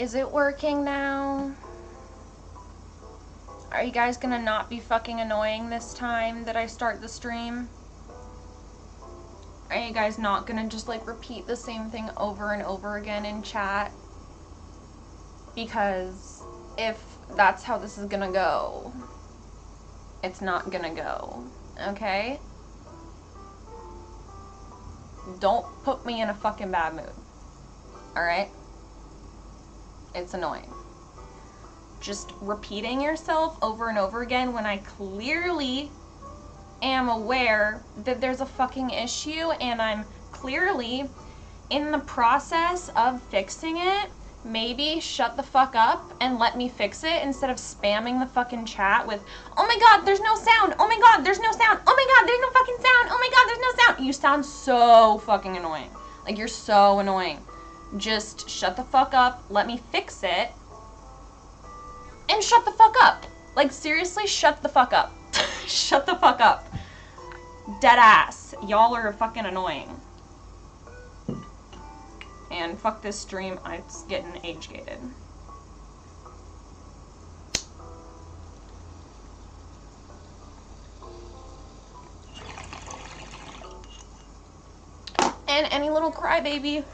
Is it working now? Are you guys gonna not be fucking annoying this time that I start the stream? Are you guys not gonna just like repeat the same thing over and over again in chat? Because if that's how this is gonna go, it's not gonna go, okay? Don't put me in a fucking bad mood, alright? It's annoying. Just repeating yourself over and over again when I clearly am aware that there's a fucking issue and I'm clearly in the process of fixing it. Maybe shut the fuck up and let me fix it instead of spamming the fucking chat with, oh my god, there's no sound, oh my god, there's no sound, oh my god, there's no fucking sound, oh my god, there's no sound. You sound so fucking annoying. Like, you're so annoying. Just shut the fuck up, let me fix it, and shut the fuck up. Like, seriously, shut the fuck up. Shut the fuck up. Dead ass. Y'all are fucking annoying. And fuck this stream, it's getting age-gated. And any little crybaby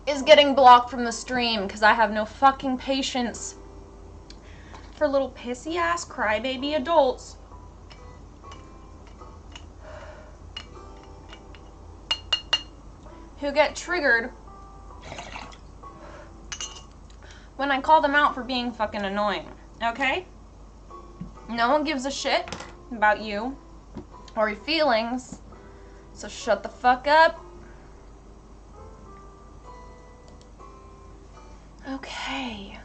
is getting blocked from the stream because I have no fucking patience for little pissy ass crybaby adults who get triggered when I call them out for being fucking annoying, okay? No one gives a shit about you or your feelings, so shut the fuck up. Okay.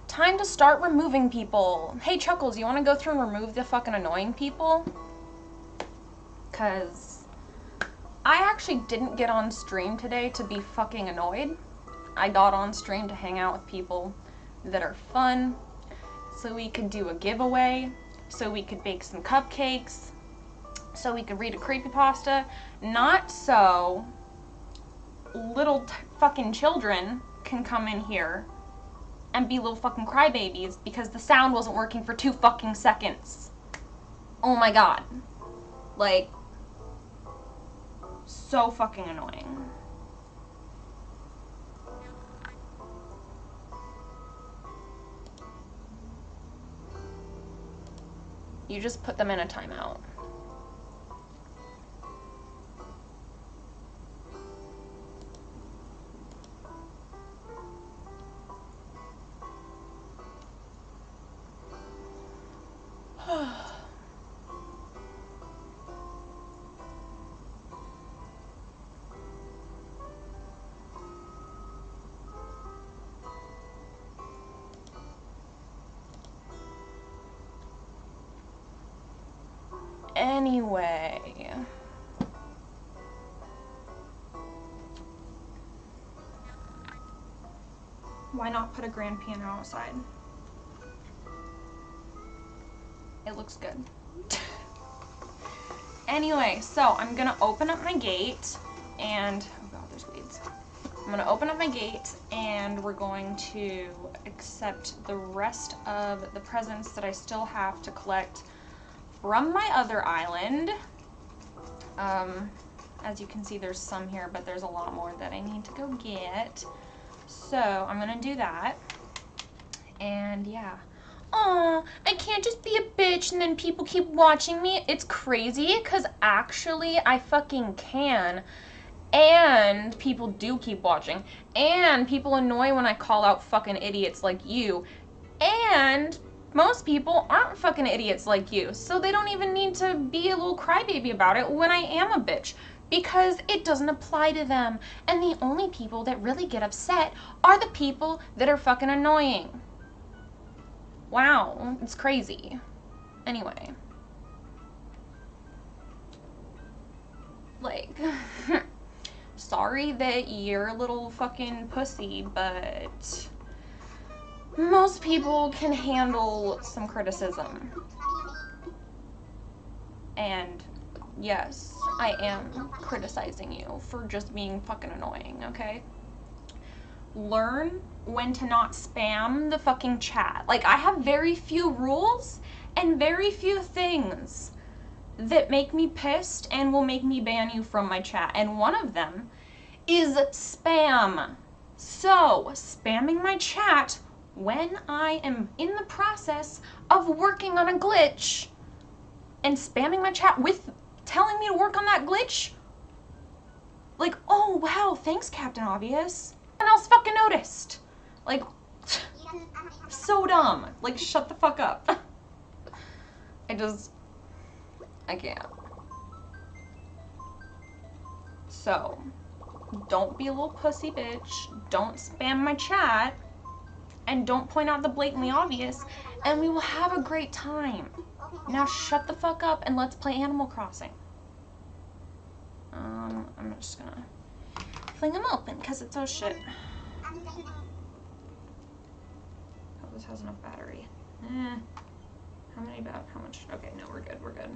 Time to start removing people. Hey, Chuckles, you want to go through and remove the fucking annoying people? Because I actually didn't get on stream today to be fucking annoyed. I got on stream to hang out with people that are fun, so we could do a giveaway, so we could bake some cupcakes, so we could read a creepypasta. Not so little fucking children can come in here and be little fucking crybabies because the sound wasn't working for 2 fucking seconds. Oh my god. Like, so fucking annoying. You just put them in a timeout. Anyway. Why not put a grand piano outside? It looks good. Anyway, so I'm gonna open up my gate and, oh god, there's weeds. I'm gonna open up my gate and we're going to accept the rest of the presents that I still have to collect from my other island. As you can see, there's some here, but there's a lot more that I need to go get. So I'm gonna do that. And yeah. Aw, I can't just be a bitch and then people keep watching me. It's crazy, because actually I fucking can. And people do keep watching. And people annoy when I call out fucking idiots like you. And most people aren't fucking idiots like you, so they don't even need to be a little crybaby about it when I am a bitch, because it doesn't apply to them. And the only people that really get upset are the people that are fucking annoying. Wow, it's crazy. Anyway. Like, sorry that you're a little fucking pussy, but most people can handle some criticism. And Yes, I am criticizing you for just being fucking annoying, okay? Learn when to not spam the fucking chat. Like, I have very few rules and very few things that make me pissed and will make me ban you from my chat. And one of them is spam. So, spamming my chat when I am in the process of working on a glitch and spamming my chat with telling me to work on that glitch, like, oh wow, thanks Captain Obvious. No one else fucking noticed. Like, so dumb. Like, shut the fuck up. I can't. So, don't be a little pussy bitch. Don't spam my chat. And don't point out the blatantly obvious. And we will have a great time. Now shut the fuck up and let's play Animal Crossing. I'm just gonna fling them open because it's oh shit. Oh, this has enough battery. How much? Okay, no, we're good, we're good.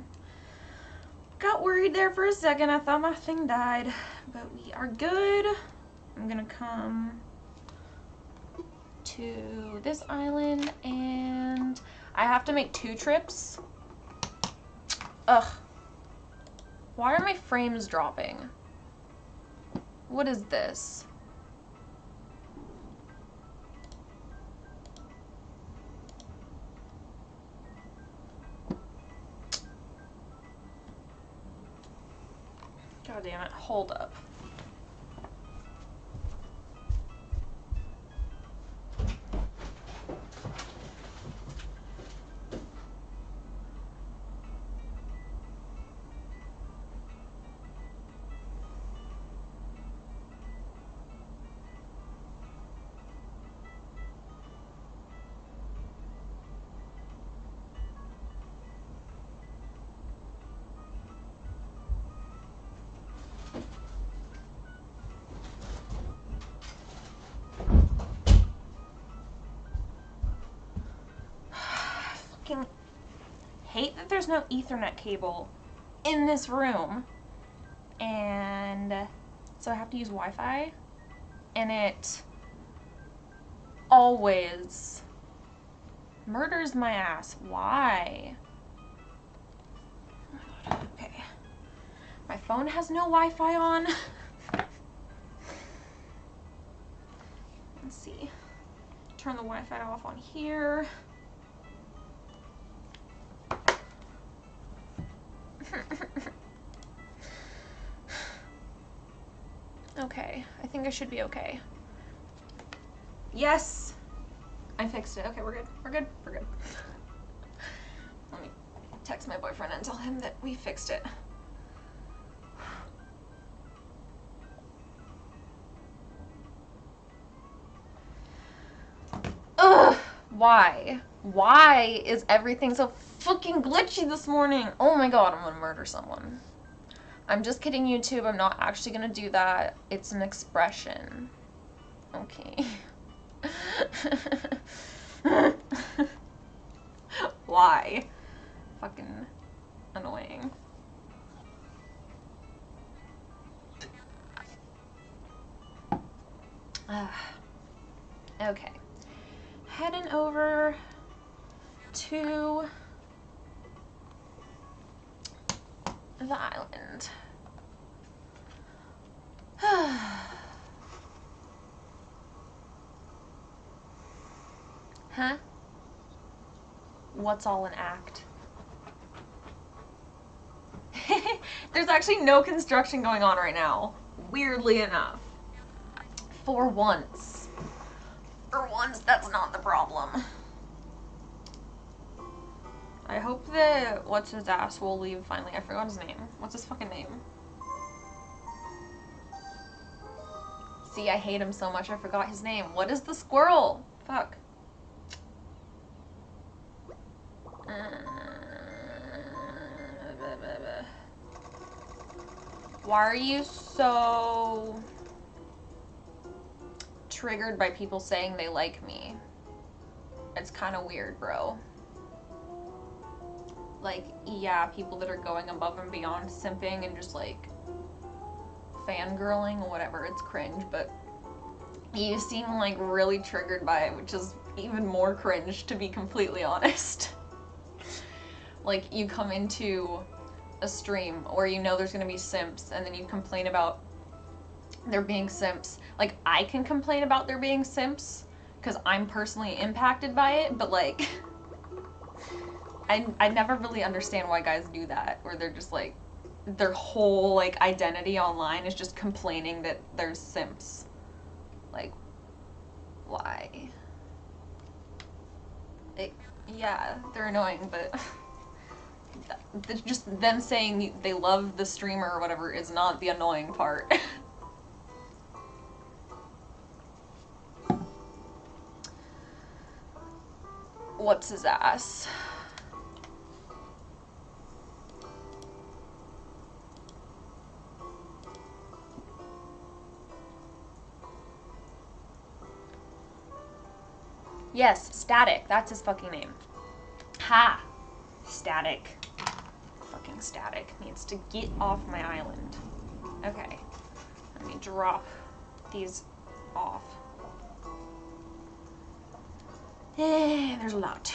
Got worried there for a second. I thought my thing died, but we are good. I'm gonna come to this island and I have to make 2 trips. Ugh. Why are my frames dropping? What is this? God damn it. Hold up. Fucking hate that there's no Ethernet cable in this room. And so I have to use Wi-Fi. And it always murders my ass. Why? Okay. My phone has no Wi-Fi on. Let's see. Turn the Wi-Fi off on here. Okay, I think I should be okay. Yes! I fixed it. Okay, we're good. We're good. We're good. Let me text my boyfriend and tell him that we fixed it. Ugh! Why? Why is everything so fucking glitchy this morning? Oh my god, I'm gonna murder someone. I'm just kidding, YouTube. I'm not actually gonna do that. It's an expression. Okay. Why? Fucking annoying. Okay. Heading over to the island. Huh? What's all an act? There's actually no construction going on right now, weirdly enough. For once. For once, that's not the problem. I hope that what's his ass will leave finally. I forgot his name. What's his fucking name? See, I hate him so much I forgot his name. What is the squirrel? Fuck. Why are you so triggered by people saying they like me? It's kind of weird, bro. like, yeah, people that are going above and beyond simping and just like fangirling or whatever, it's cringe, but you seem like really triggered by it, which is even more cringe, to be completely honest. Like, you come into a stream or you know there's gonna be simps and then you complain about there being simps. Like, I can complain about there being simps because I'm personally impacted by it, but like I never really understand why guys do that, where they're just like, their whole like identity online is just complaining that there's simps. Like, why? Yeah, they're annoying, but just them saying they love the streamer or whatever is not the annoying part. What's his ass? Yes, Static. That's his fucking name. Ha! Static. Fucking Static needs to get off my island. Okay. Let me drop these off. There's a lot.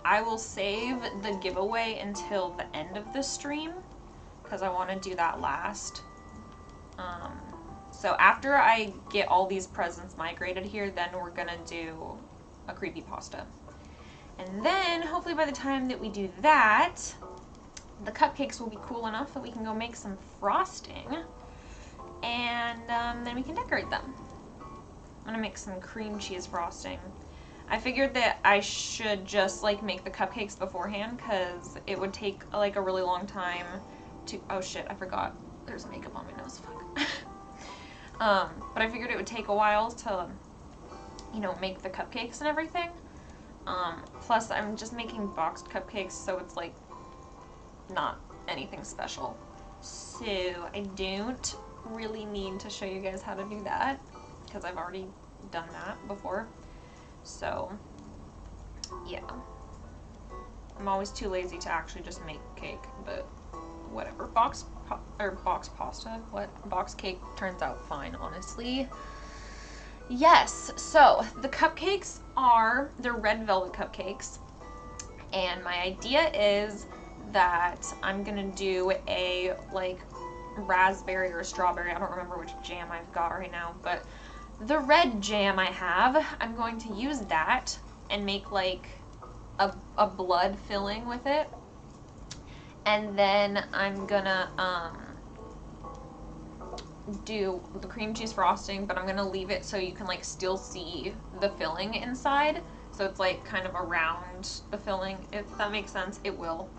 I will save the giveaway until the end of the stream, because I want to do that last. So after I get all these presents migrated here, then we're gonna do a creepypasta. And then, hopefully by the time that we do that, the cupcakes will be cool enough that we can go make some frosting, and then we can decorate them. I'm gonna make some cream cheese frosting. I figured that I should just like make the cupcakes beforehand, because it would take like a really long time to, oh shit, I forgot there's makeup on my nose, fuck. But I figured it would take a while to, you know, make the cupcakes and everything. Plus I'm just making boxed cupcakes, so it's like not anything special. So I don't really need to show you guys how to do that, because I've already done that before. So yeah, I'm always too lazy to actually just make cake, but whatever. Box pasta, what? Box cake turns out fine, honestly. Yes, so the cupcakes they're red velvet cupcakes, and my idea is that I'm gonna do a like raspberry or strawberry, I don't remember which jam I've got right now, but the red jam I have, I'm going to use that and make like a blood filling with it. And then I'm gonna do the cream cheese frosting, but I'm gonna leave it so you can like still see the filling inside. So it's like kind of around the filling, if that makes sense. It will.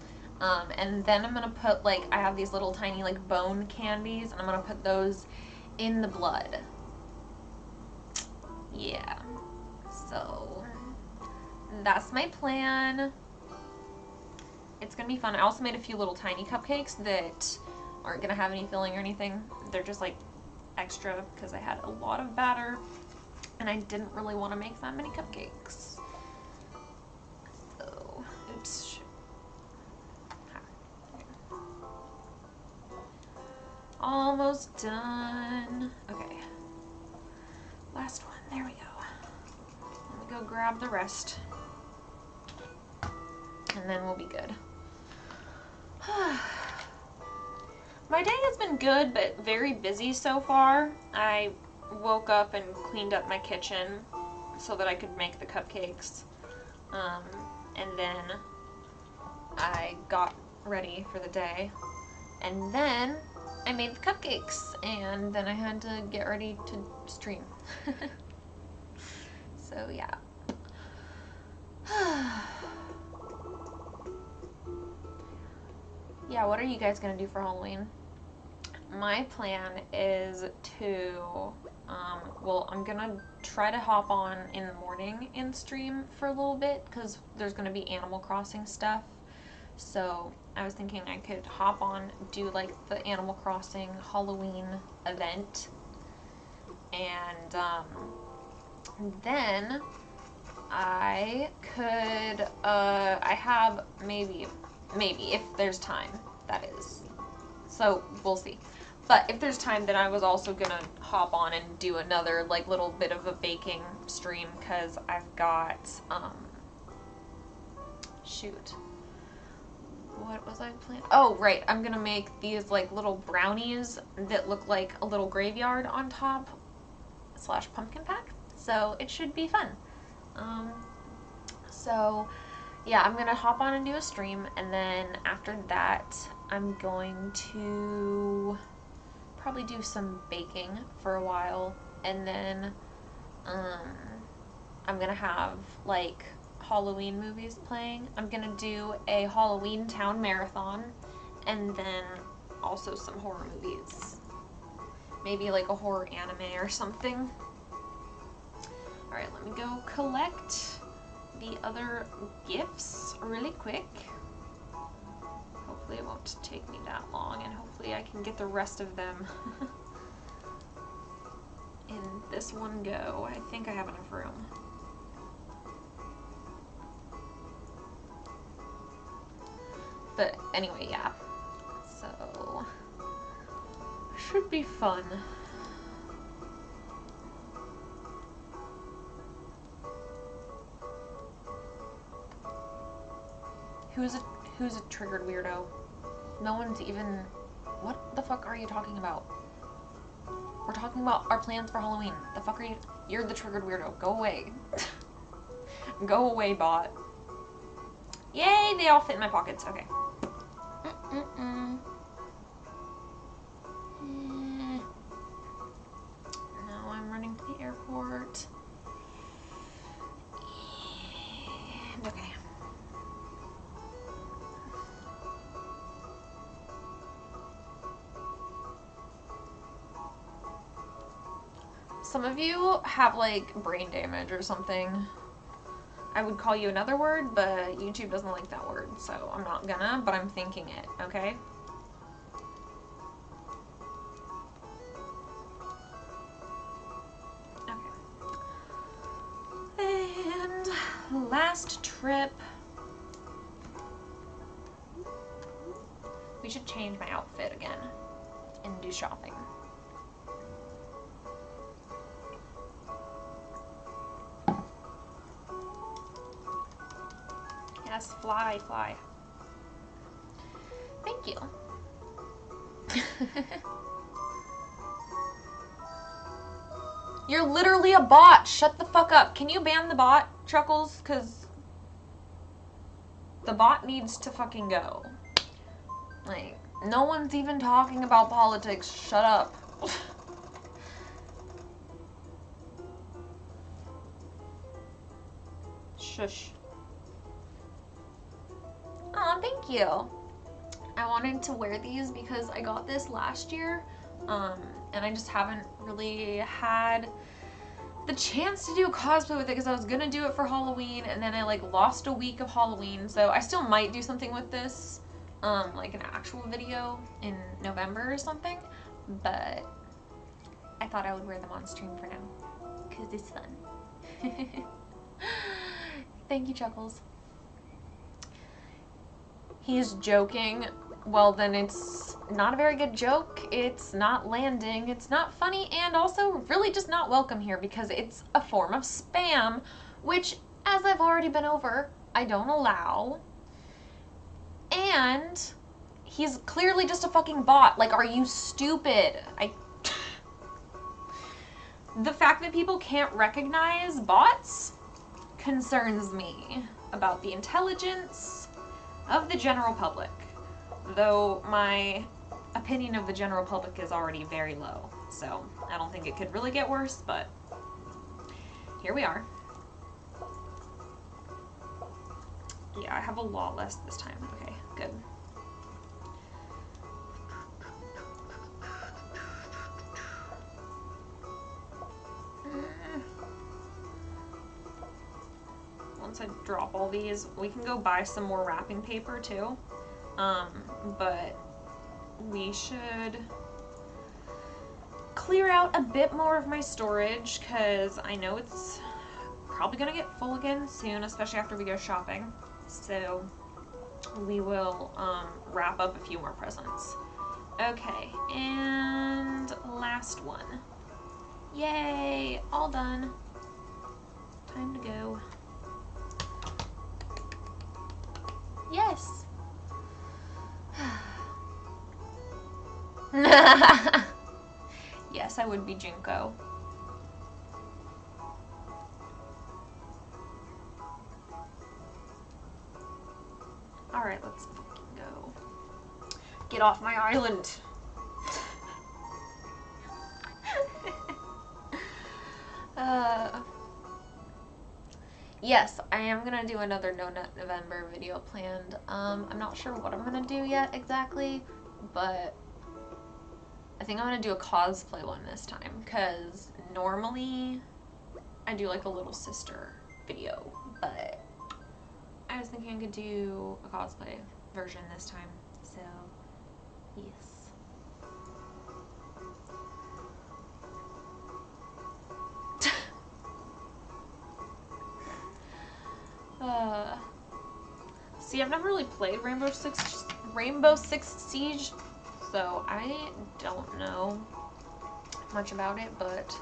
And then I'm gonna put like, I have these little tiny like bone candies, and I'm gonna put those in the blood. Yeah, so that's my plan. It's gonna be fun. I also made a few little tiny cupcakes that aren't gonna have any filling or anything. They're just like extra because I had a lot of batter and I didn't really want to make that many cupcakes. So, oops. Almost done. Okay. Last one. There we go. Let me go grab the rest. And then we'll be good. My day has been good, but very busy so far. I woke up and cleaned up my kitchen so that I could make the cupcakes. And then I got ready for the day. And then I made the cupcakes, and then I had to get ready to stream. So yeah. Yeah, what are you guys gonna do for Halloween? My plan is to, well, I'm gonna try to hop on in the morning and stream for a little bit, because there's gonna be Animal Crossing stuff. So I was thinking I could hop on, do like the Animal Crossing Halloween event, and then I could, I have maybe, if there's time, that is. So we'll see. But if there's time, then I was also gonna hop on and do another like little bit of a baking stream, because I've got, shoot. What was I planning? Oh, right. I'm gonna make these like little brownies that look like a little graveyard on top / pumpkin pack. So it should be fun. So yeah, I'm gonna hop on and do a stream, and then after that, I'm going to probably do some baking for a while, and then I'm gonna have like Halloween movies playing. I'm gonna do a Halloween Town marathon, and then also some horror movies. Maybe like a horror anime or something. Alright, let me go collect the other gifts really quick. Hopefully it won't take me that long, and hopefully I can get the rest of them in this one go. I think I have enough room. But anyway, yeah. So, should be fun. Who's a triggered weirdo? No one's even... What the fuck are you talking about? We're talking about our plans for Halloween. The fuck are you... You're the triggered weirdo. Go away. Go away, bot. Yay, they all fit in my pockets. Okay. Now I'm running to the airport. And okay. Some of you have like brain damage or something. I would call you another word, but YouTube doesn't like that word, so I'm not gonna, but I'm thinking it, okay? Okay. And last trip. We should change my outfit again and do shopping. Yes, fly, fly. Thank you. You're literally a bot. Shut the fuck up. Can you ban the bot, Chuckles? Because the bot needs to fucking go. Like, no one's even talking about politics. Shut up. Shush. Aw, thank you. I wanted to wear these because I got this last year, and I just haven't really had the chance to do a cosplay with it because I was gonna do it for Halloween, and then I like lost a week of Halloween, so I still might do something with this, like an actual video in November or something, but I thought I would wear them on stream for now because it's fun. Thank you, Chuckles. He's joking. Well, then it's not a very good joke. It's not landing. It's not funny, and also really just not welcome here because it's a form of spam, which, as I've already been over, I don't allow. And he's clearly just a fucking bot. Like, are you stupid? The fact that people can't recognize bots concerns me about the intelligence of the general public, though my opinion of the general public is already very low, so I don't think it could really get worse, but here we are. Yeah, I have a lawless this time. Okay, good. Well, once I drop all these. We can go buy some more wrapping paper too. But we should clear out a bit more of my storage because I know it's probably gonna get full again soon, especially after we go shopping. So we will wrap up a few more presents. Okay, and last one. Yay, all done. Time to go. Yes. Yes, I would be Junko. Alright, let's fucking go. Get off my island. Yes, I am gonna do another No Nut November video planned. I'm not sure what I'm gonna do yet exactly, but I think I'm gonna do a cosplay one this time, because normally I do like a little sister video, but I was thinking I could do a cosplay version this time, so yes. See, I've never really played Rainbow Six Siege, so I don't know much about it, but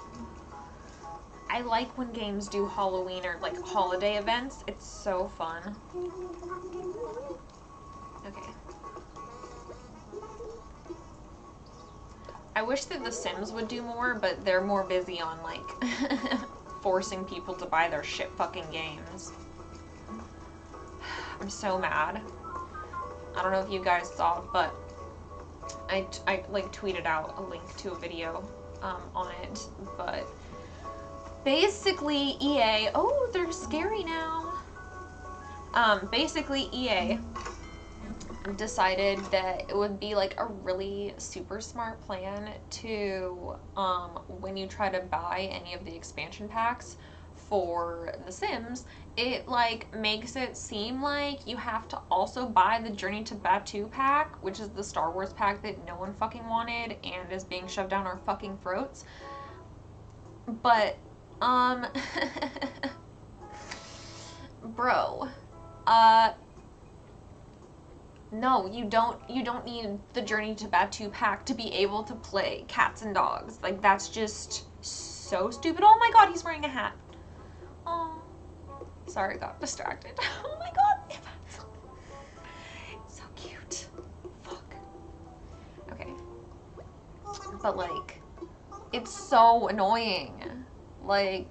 I like when games do Halloween or like holiday events. It's so fun. Okay. I wish that The Sims would do more, but they're more busy on like forcing people to buy their shit fucking games. I'm so mad. I don't know if you guys saw, but I like tweeted out a link to a video on it, but basically EA, oh, they're scary now. Basically EA decided that it would be like a really super smart plan to, when you try to buy any of the expansion packs for The Sims, it like makes it seem like you have to also buy the Journey to Batuu pack, which is the Star Wars pack that no one fucking wanted and is being shoved down our fucking throats. But bro, no, you don't need the Journey to Batuu pack to be able to play Cats and Dogs. Like, that's just so stupid. Oh my god, he's wearing a hat. Oh, sorry, got distracted. Oh my god, it's so cute. Fuck. Okay. But like, it's so annoying. Like,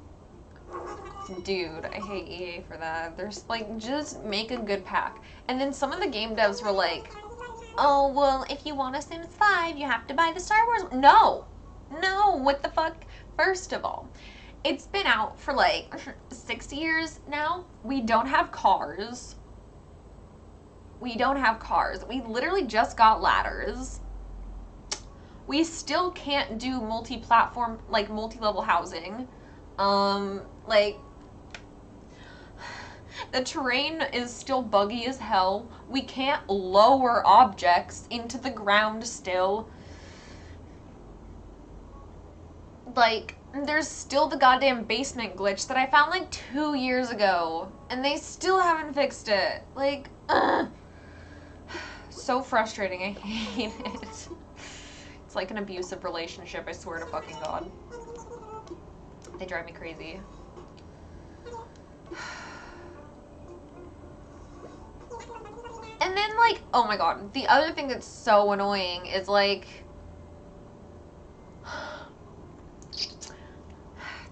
dude, I hate EA for that. There's like, just make a good pack. And then some of the game devs were like, oh, well, if you want a Sims 5, you have to buy the Star Wars. No, what the fuck? First of all, it's been out for like 6 years now. We don't have cars. We literally just got ladders. We still can't do multi-platform, like multi-level housing. Like, the terrain is still buggy as hell. We can't lower objects into the ground still. Like, there's still the goddamn basement glitch that I found like 2 years ago, and they still haven't fixed it. Like, ugh. So frustrating, I hate it. It's like an abusive relationship, I swear to fucking God. They drive me crazy. And then, like, oh my god, the other thing that's so annoying is, like,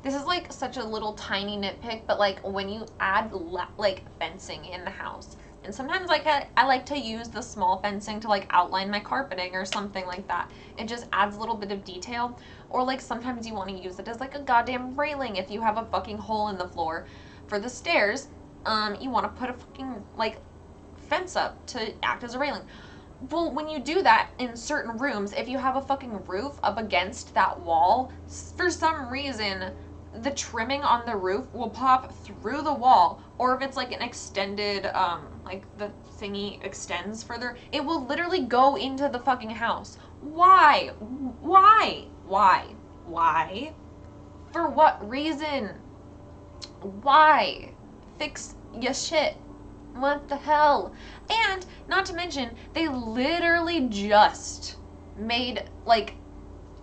this is, like, such a little tiny nitpick, but, like, when you add, like, fencing in the house, and sometimes, like, I like to use the small fencing to, like, outline my carpeting or something like that. It just adds a little bit of detail. Or, like, sometimes you want to use it as, like, a goddamn railing if you have a fucking hole in the floor. For the stairs, you want to put a fucking, like, fence up to act as a railing. Well, when you do that in certain rooms, if you have a fucking roof up against that wall, for some reason, the trimming on the roof will pop through the wall, or if it's like an extended, like the thingy extends further, it will literally go into the fucking house. Why? Why? Why? Why? For what reason? Why? Fix your shit. What the hell? And, not to mention, they literally just made, like,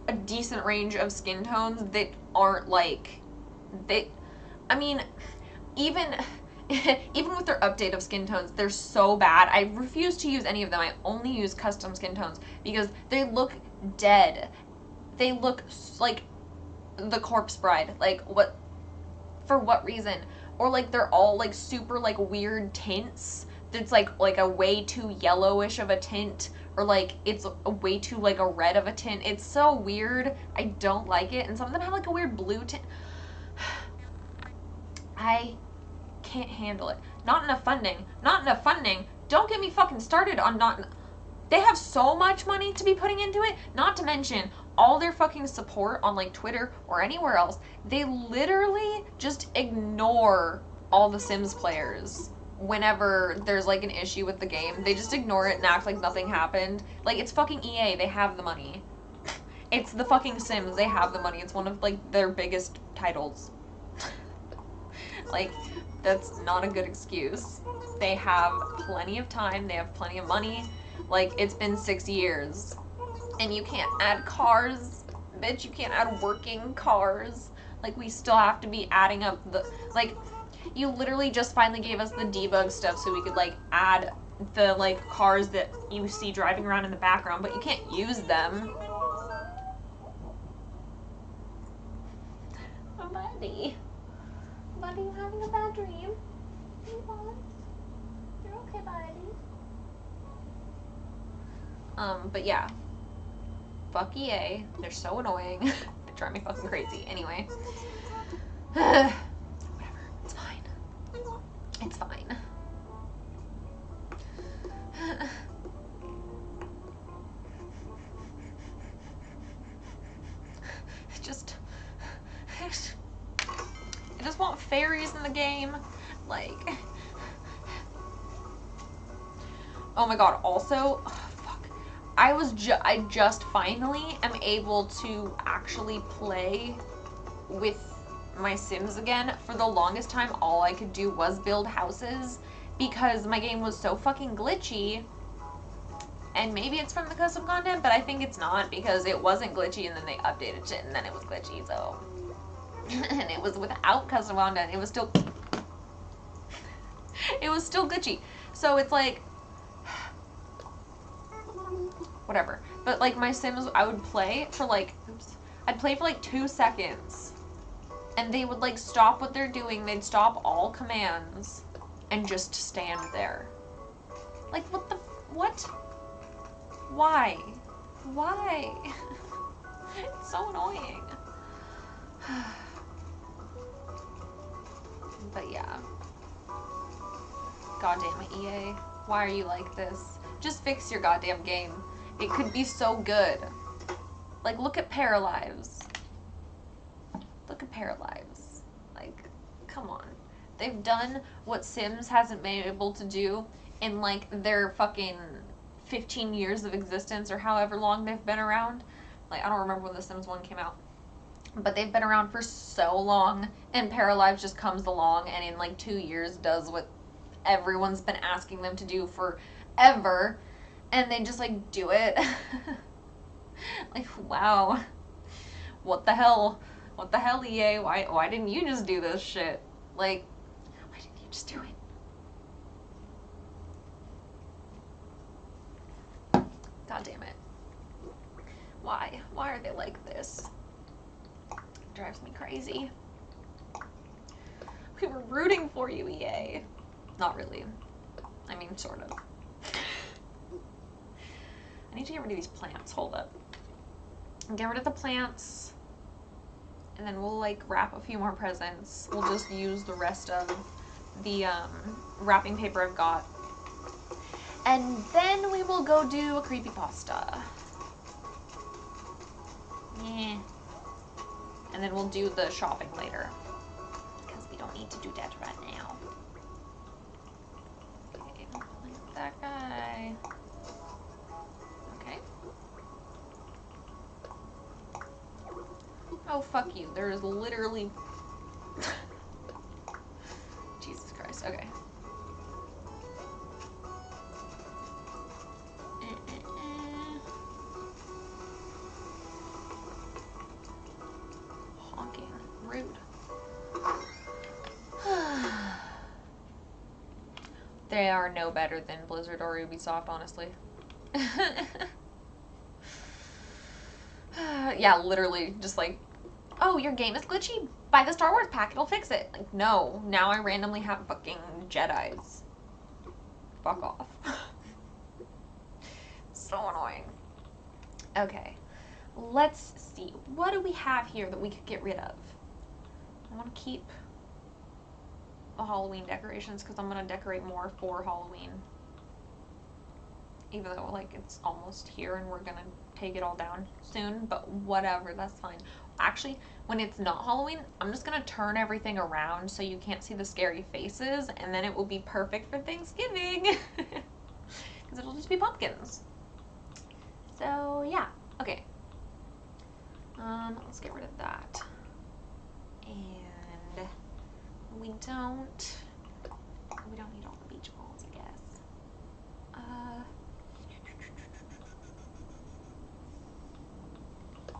a decent range of skin tones that aren't, like, I mean, even with their update of skin tones, they're so bad. I refuse to use any of them. I only use custom skin tones because they look dead. They look like the Corpse Bride. Like, what, for what reason? Or, like, they're all, like, super, like, weird tints. It's, like a way too yellowish of a tint. Or, like, it's a way too, like, a red of a tint. It's so weird. I don't like it. And some of them have, like, a weird blue tint. I can't handle it. Not enough funding. Not enough funding. Don't get me fucking started on not... They have so much money to be putting into it. Not to mention all their fucking support on, like, Twitter or anywhere else. They literally just ignore all the Sims players whenever there's, like, an issue with the game. They just ignore it and act like nothing happened. Like, it's fucking EA. They have the money. It's the fucking Sims. They have the money. It's one of, like, their biggest titles. Like, that's not a good excuse. They have plenty of time. They have plenty of money. Like, it's been 6 years. And you can't add cars. Bitch, you can't add working cars. Like, we still have to be adding up the... Like, you literally just finally gave us the debug stuff so we could, like, add the, like, cars that you see driving around in the background, but you can't use them. Oh, buddy. Buddy, you having a bad dream? You're okay, buddy. But yeah. Fuck EA. They're so annoying. They drive me fucking crazy. Anyway. Whatever. It's fine. It's fine. I just want fairies in the game. Like... Oh my god, also... I just finally am able to actually play with my Sims again. For the longest time, all I could do was build houses because my game was so fucking glitchy. And maybe it's from the custom content, but I think it's not because it wasn't glitchy and then they updated shit and then it was glitchy, so... And it was without custom content. It was still... It was still glitchy. So it's like... Whatever. But, like, my Sims, I would play for, like, I'd play for, like, 2 seconds. And they would, like, stop what they're doing. They'd stop all commands. And just stand there. Like, what the, what? Why? Why? It's so annoying. But, yeah. Goddamn it, EA. Why are you like this? Just fix your goddamn game. It could be so good. Like, look at Paralives. Look at Paralives. Like, come on. They've done what Sims hasn't been able to do in, like, their fucking 15 years of existence or however long they've been around. Like, I don't remember when The Sims 1 came out. But they've been around for so long, and Paralives just comes along and in, like, 2 years does what everyone's been asking them to do forever. And they just, like, do it. Like, wow. What the hell? What the hell, EA? Why didn't you just do this shit? Like, why didn't you just do it? God damn it. Why? Why are they like this? It drives me crazy. We were rooting for you, EA. Not really. I mean, sort of. I need to get rid of these plants. Hold up. Get rid of the plants. And then we'll, like, wrap a few more presents. We'll just use the rest of the wrapping paper I've got. And then we will go do a creepypasta. Yeah. And then we'll do the shopping later. Because we don't need to do that right now. Okay, like that guy. Okay. Oh, fuck you. There is literally... Jesus Christ. Okay. Honking. Rude. They are no better than Blizzard or Ubisoft, honestly. Yeah, literally, just like, oh, your game is glitchy? Buy the Star Wars pack, it'll fix it. Like, no, now I randomly have fucking Jedis. Fuck off. So annoying. Okay, let's see. What do we have here that we could get rid of? I want to keep the Halloween decorations because I'm going to decorate more for Halloween. Even though, like, it's almost here and we're going to take it all down soon, but whatever, that's fine. Actually, when it's not Halloween, I'm just going to turn everything around so you can't see the scary faces, and then it will be perfect for Thanksgiving. Because it'll just be pumpkins. So, yeah. Okay. Let's get rid of that. And we don't need all the beach balls, I guess.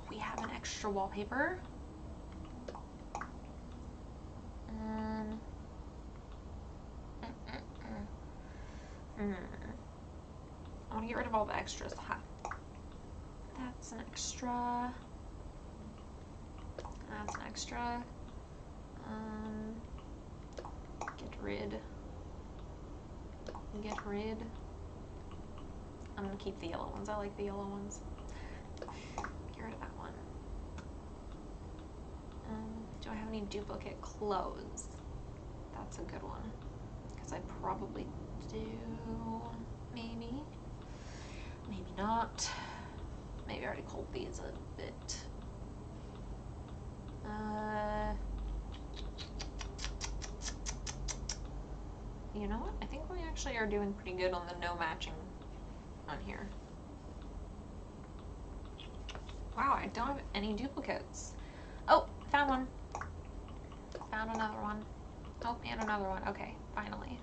We have an extra wallpaper. I want to get rid of all the extras. That's an extra. That's an extra. Get rid. Get rid. I'm gonna keep the yellow ones. I like the yellow ones. Get rid of that one. Do I have any duplicate clothes? That's a good one. Because I probably do. Maybe. Maybe not. Maybe I already culled these a bit. You know what? I think we actually are doing pretty good on the no matching on here. Wow, I don't have any duplicates. Oh, found one. Found another one. Oh, and another one. Okay, finally.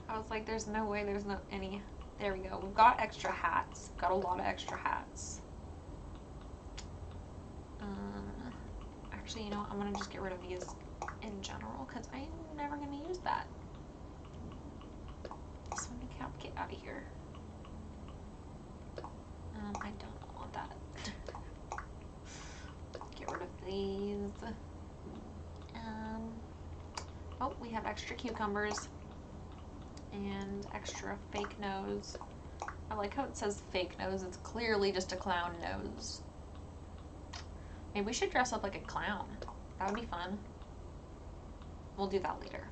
I was like, there's no way there's no any. There we go. We've got extra hats. Got a lot of extra hats. Actually, you know what? I'm going to just get rid of these in general because I'm never going to use that. So get out of here. I don't want that. Get rid of these. Oh, we have extra cucumbers and extra fake nose. I like how it says fake nose. It's clearly just a clown nose. Maybe we should dress up like a clown. That would be fun. We'll do that later.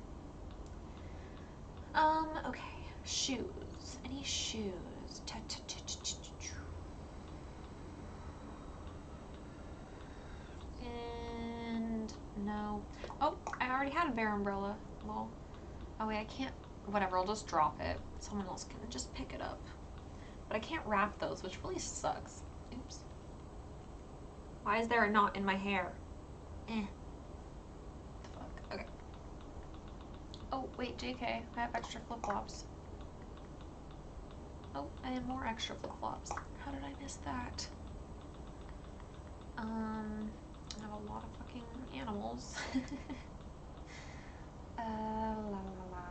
Okay. Shoes. Any shoes? And no. Oh, I already had a bear umbrella. Well, oh wait, I can't. Whatever, I'll just drop it. Someone else can just pick it up. But I can't wrap those, which really sucks. Oops. Why is there a knot in my hair? The fuck? Okay. Oh, wait, JK. I have extra flip-flops. Oh, and more extra flip-flops. How did I miss that? I have a lot of fucking animals. La la la.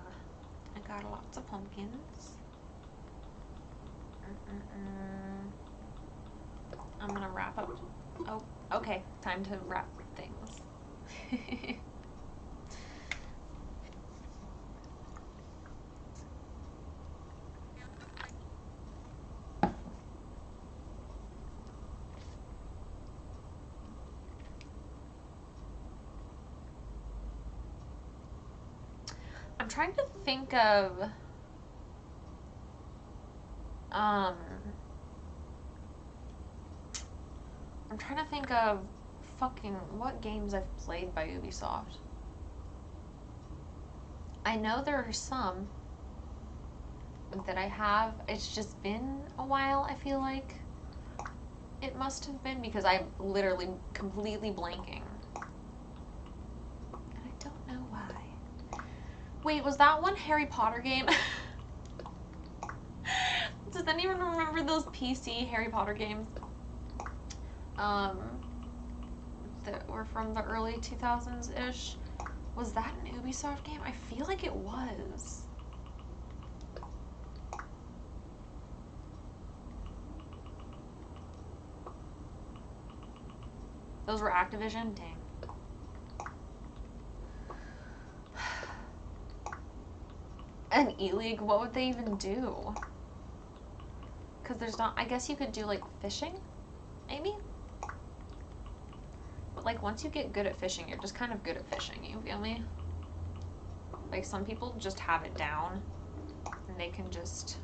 I got lots of pumpkins. I'm gonna wrap up. Oh, okay. Time to wrap things. I'm trying to think of I'm trying to think of fucking what games I've played by Ubisoft. I know there are some that I have. It's just been a while, I feel like. It must have been because I'm literally completely blanking. And I don't know why. Wait, was that one Harry Potter game? Does anyone remember those PC Harry Potter games? That were from the early 2000s-ish. Was that an Ubisoft game? I feel like it was. Those were Activision? Dang. An E-League? What would they even do? Because there's not... I guess you could do, like, fishing? Maybe? But, like, once you get good at fishing, you're just kind of good at fishing, you feel me? Like, some people just have it down. And they can just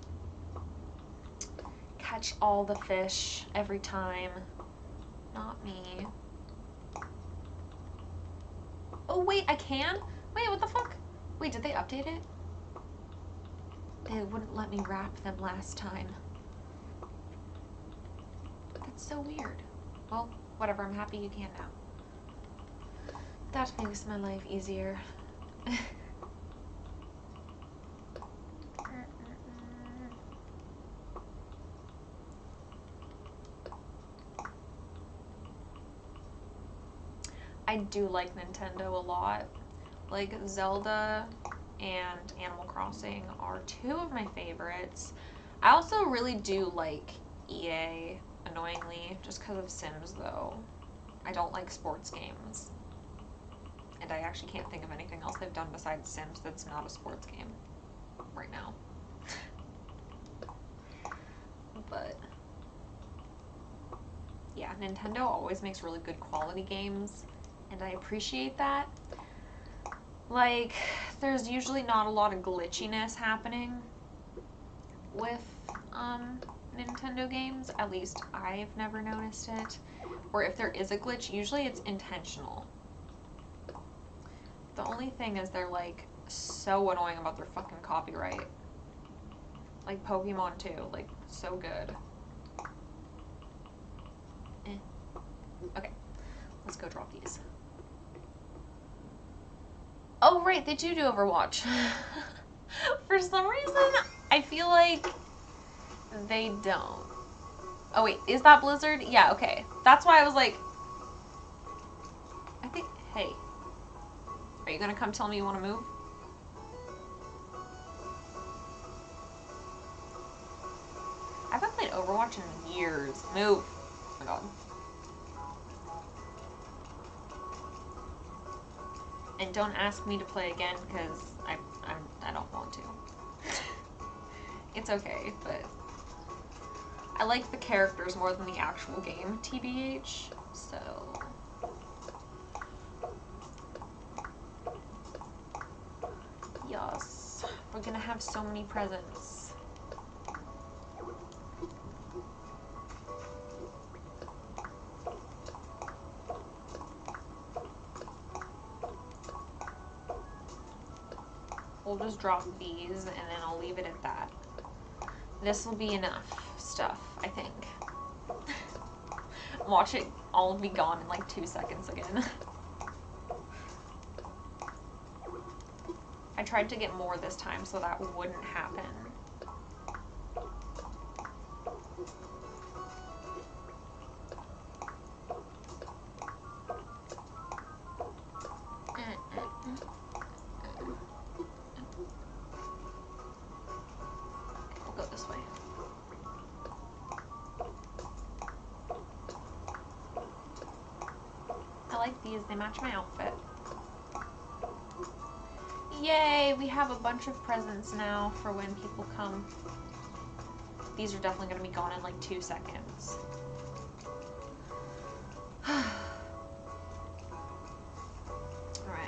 catch all the fish every time. Not me. Oh, wait, I can? Wait, what the fuck? Wait, did they update it? They wouldn't let me wrap them last time. That's so weird. Well, whatever, I'm happy you can now. That makes my life easier. I do like Nintendo a lot. Like, Zelda and Animal Crossing are two of my favorites. I also really do like EA, annoyingly, just because of Sims, though. I don't like sports games. And I actually can't think of anything else they've done besides Sims that's not a sports game right now. But yeah, Nintendo always makes really good quality games, and I appreciate that. Like, there's usually not a lot of glitchiness happening with Nintendo games. At least I've never noticed it. Or if there is a glitch, usually it's intentional. The only thing is they're, like, so annoying about their fucking copyright. Like Pokemon too, like, so good. Okay, let's go drop these. Oh, right, they do Overwatch. For some reason, I feel like they don't. Oh, wait, is that Blizzard? Yeah, okay. That's why I was like... I think... Hey. Are you gonna come tell me you want to move? I haven't played Overwatch in years. Move. Oh my god. And don't ask me to play again, because I don't want to. It's okay, but... I like the characters more than the actual game, TBH, so... Yes. We're gonna have so many presents. We'll just drop these, and then I'll leave it at that. This will be enough stuff, I think. Watch it all be gone in like 2 seconds again. I tried to get more this time so that wouldn't happen. We'll go this way. I like these, they match my outfit. Yay, we have a bunch of presents now for when people come. These are definitely going to be gone in like 2 seconds. Alright,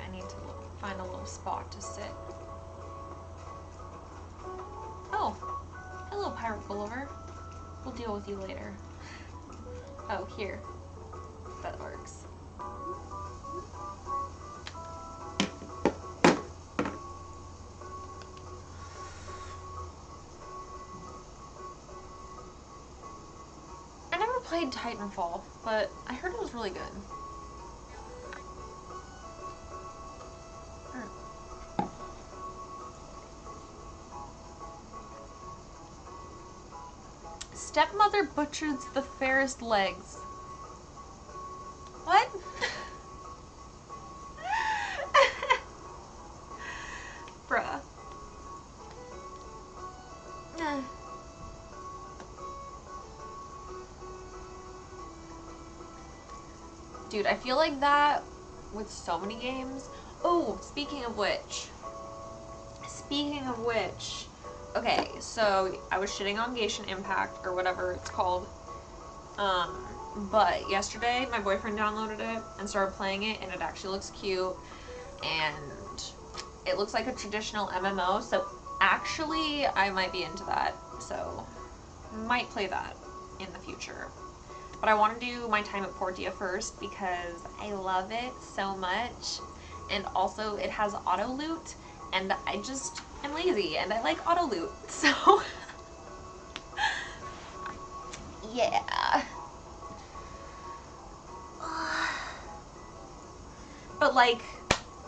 I need to find a little spot to sit. Oh, hello, Pirate Gulliver. We'll deal with you later. Oh, here. that works. I never played Titanfall, but I heard it was really good. Stepmother butchers the fairest legs. What? Bruh. Dude, I feel like that with so many games. Oh, speaking of which. Okay, so I was shitting on Genshin Impact, or whatever it's called. But yesterday, my boyfriend downloaded it and started playing it, and it actually looks cute. And it looks like a traditional MMO, so actually, I might be into that. So, might play that in the future. But I want to do my time at Portia first because I love it so much. And also, it has auto loot, and I just am lazy, and I like auto loot, so yeah. But like,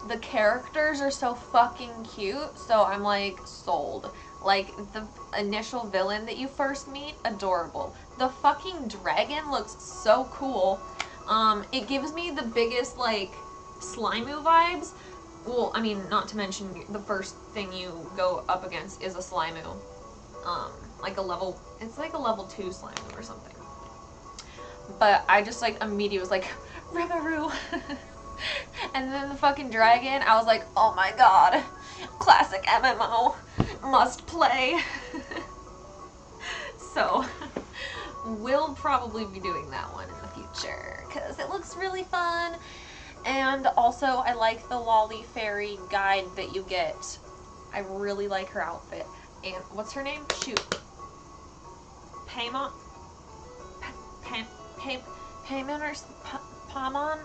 the characters are so fucking cute, so I'm like sold. Like, the initial villain that you first meet, adorable. The fucking dragon looks so cool. It gives me the biggest, like, Slimu vibes. Well, I mean, not to mention the first thing you go up against is a Slimu. Like a level, it's like a level 2 Slimu or something. But I just, like, immediately was like, Rimuru! And then the fucking dragon, I was like, oh my god. Classic MMO. Must play. So, we'll probably be doing that one in the future, because it looks really fun. And also, I like the Lolly Fairy guide that you get. I really like her outfit. And what's her name? Shoot. Paimon? Paimon or Paimon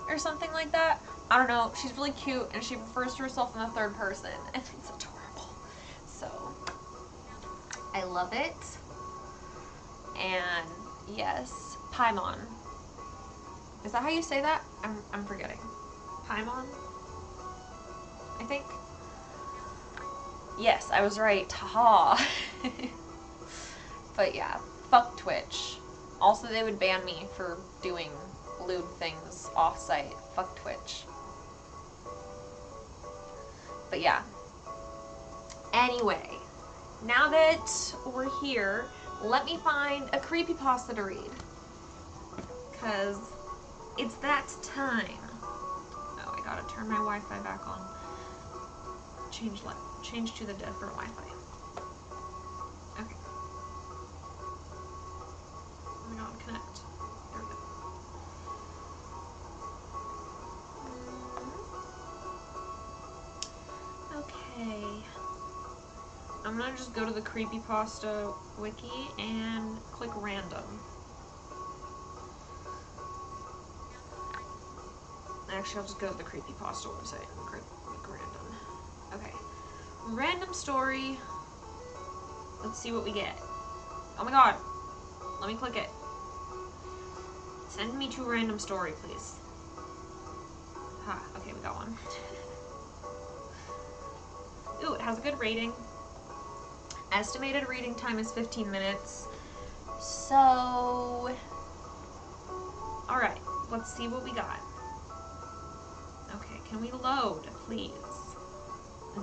or something like that? I don't know. She's really cute, and she refers to herself in the third person, and it's adorable. So, I love it. And yes, Paimon. Is that how you say that? I'm forgetting. Paimon? I think. Yes, I was right. Haha. But yeah, fuck Twitch. Also, they would ban me for doing lewd things off-site. Fuck Twitch. But yeah. Anyway, now that we're here, let me find a creepypasta to read. Because it's that time. Oh, I gotta turn my Wi-Fi back on. Change to the different Wi-Fi. Okay. Oh my god, connect. There we go. Okay. I'm gonna just go to the creepypasta wiki and click random. Actually, I'll just go to the creepypasta website and click random. Okay. Random story. Let's see what we get. Oh my god. Let me click it. Send me to random story, please. Ha, okay, we got one. Ooh, it has a good rating. Estimated reading time is 15 minutes. So, alright, let's see what we got. Okay, can we load, please?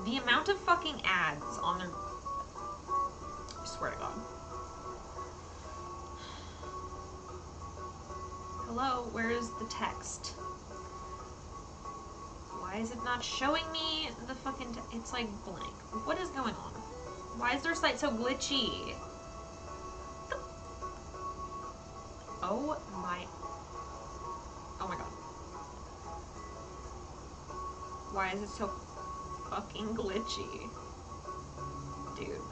The amount of fucking ads on their... I swear to God. Hello, where is the text? Why is it not showing me the fucking... It's like blank. What is going on? Why is their site so glitchy? Oh my... Oh my god. Why is it so fucking glitchy? Dude,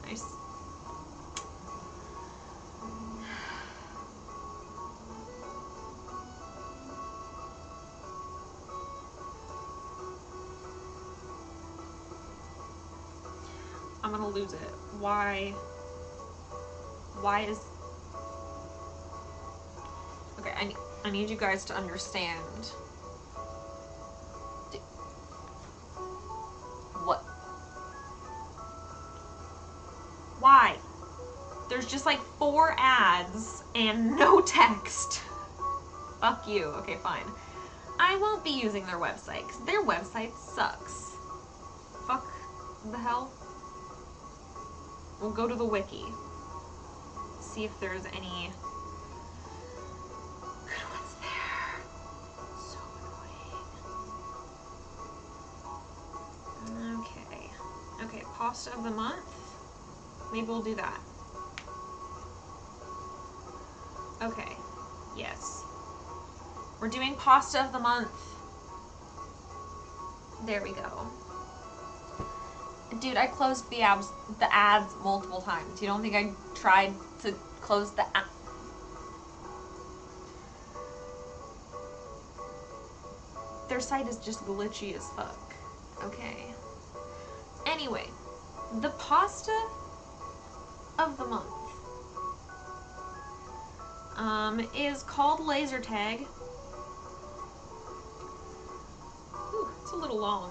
I'm gonna lose it. Why is... Okay, I need you guys to understand. What? Why? There's just like 4 ads and no text. Fuck you. Okay, fine. I won't be using their website because their website sucks. Fuck the hell. We'll go to the wiki. See if there's any good ones there. So annoying. Okay. Okay, pasta of the month. Maybe we'll do that. Okay. Yes. We're doing pasta of the month. There we go. Dude, I closed the ads multiple times. You don't think I tried to close the ads? Their site is just glitchy as fuck. Okay. Anyway, the pasta of the month is called Laser Tag. Ooh, it's a little long,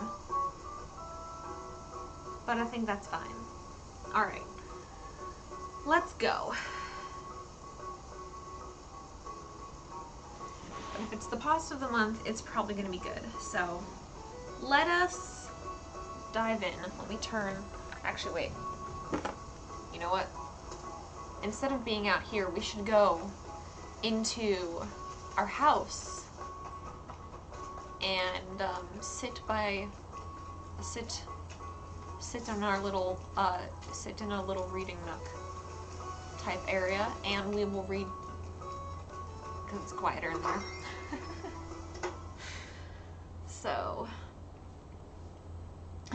but I think that's fine. All right, let's go. But if it's the pasta of the month, it's probably gonna be good. So let us dive in. Let me turn. Actually, wait. You know what? Instead of being out here, we should go into our house and sit in our little sit in a little reading nook type area, and we will read because it's quieter in there. So,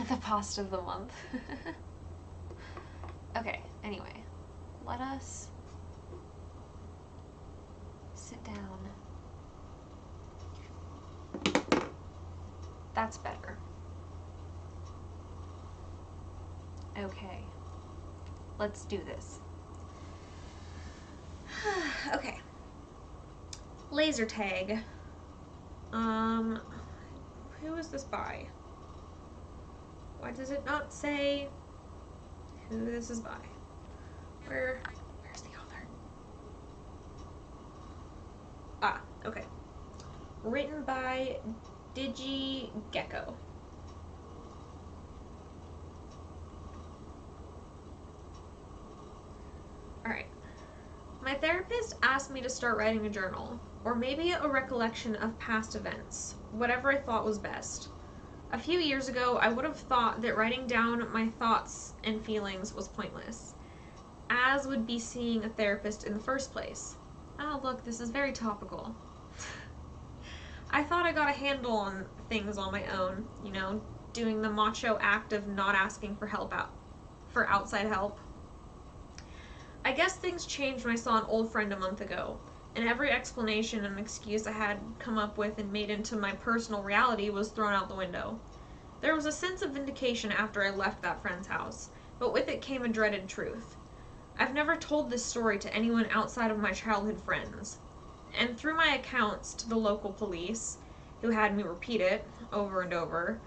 the pasta of the month. Okay, anyway, let us sit down. That's better. Okay, let's do this. Okay. Laser Tag. Who is this by? Why does it not say who this is by? Where's the author? Ah, okay. Written by DigiGecko. Alright. My therapist asked me to start writing a journal, or maybe a recollection of past events, whatever I thought was best. A few years ago, I would have thought that writing down my thoughts and feelings was pointless, as would be seeing a therapist in the first place. Oh, look, this is very topical. I thought I got a handle on things on my own, you know, doing the macho act of not asking for outside help. I guess things changed when I saw an old friend a month ago, and every explanation and excuse I had come up with and made into my personal reality was thrown out the window. There was a sense of vindication after I left that friend's house, but with it came a dreaded truth. I've never told this story to anyone outside of my childhood friends, and through my accounts to the local police, who had me repeat it over and over,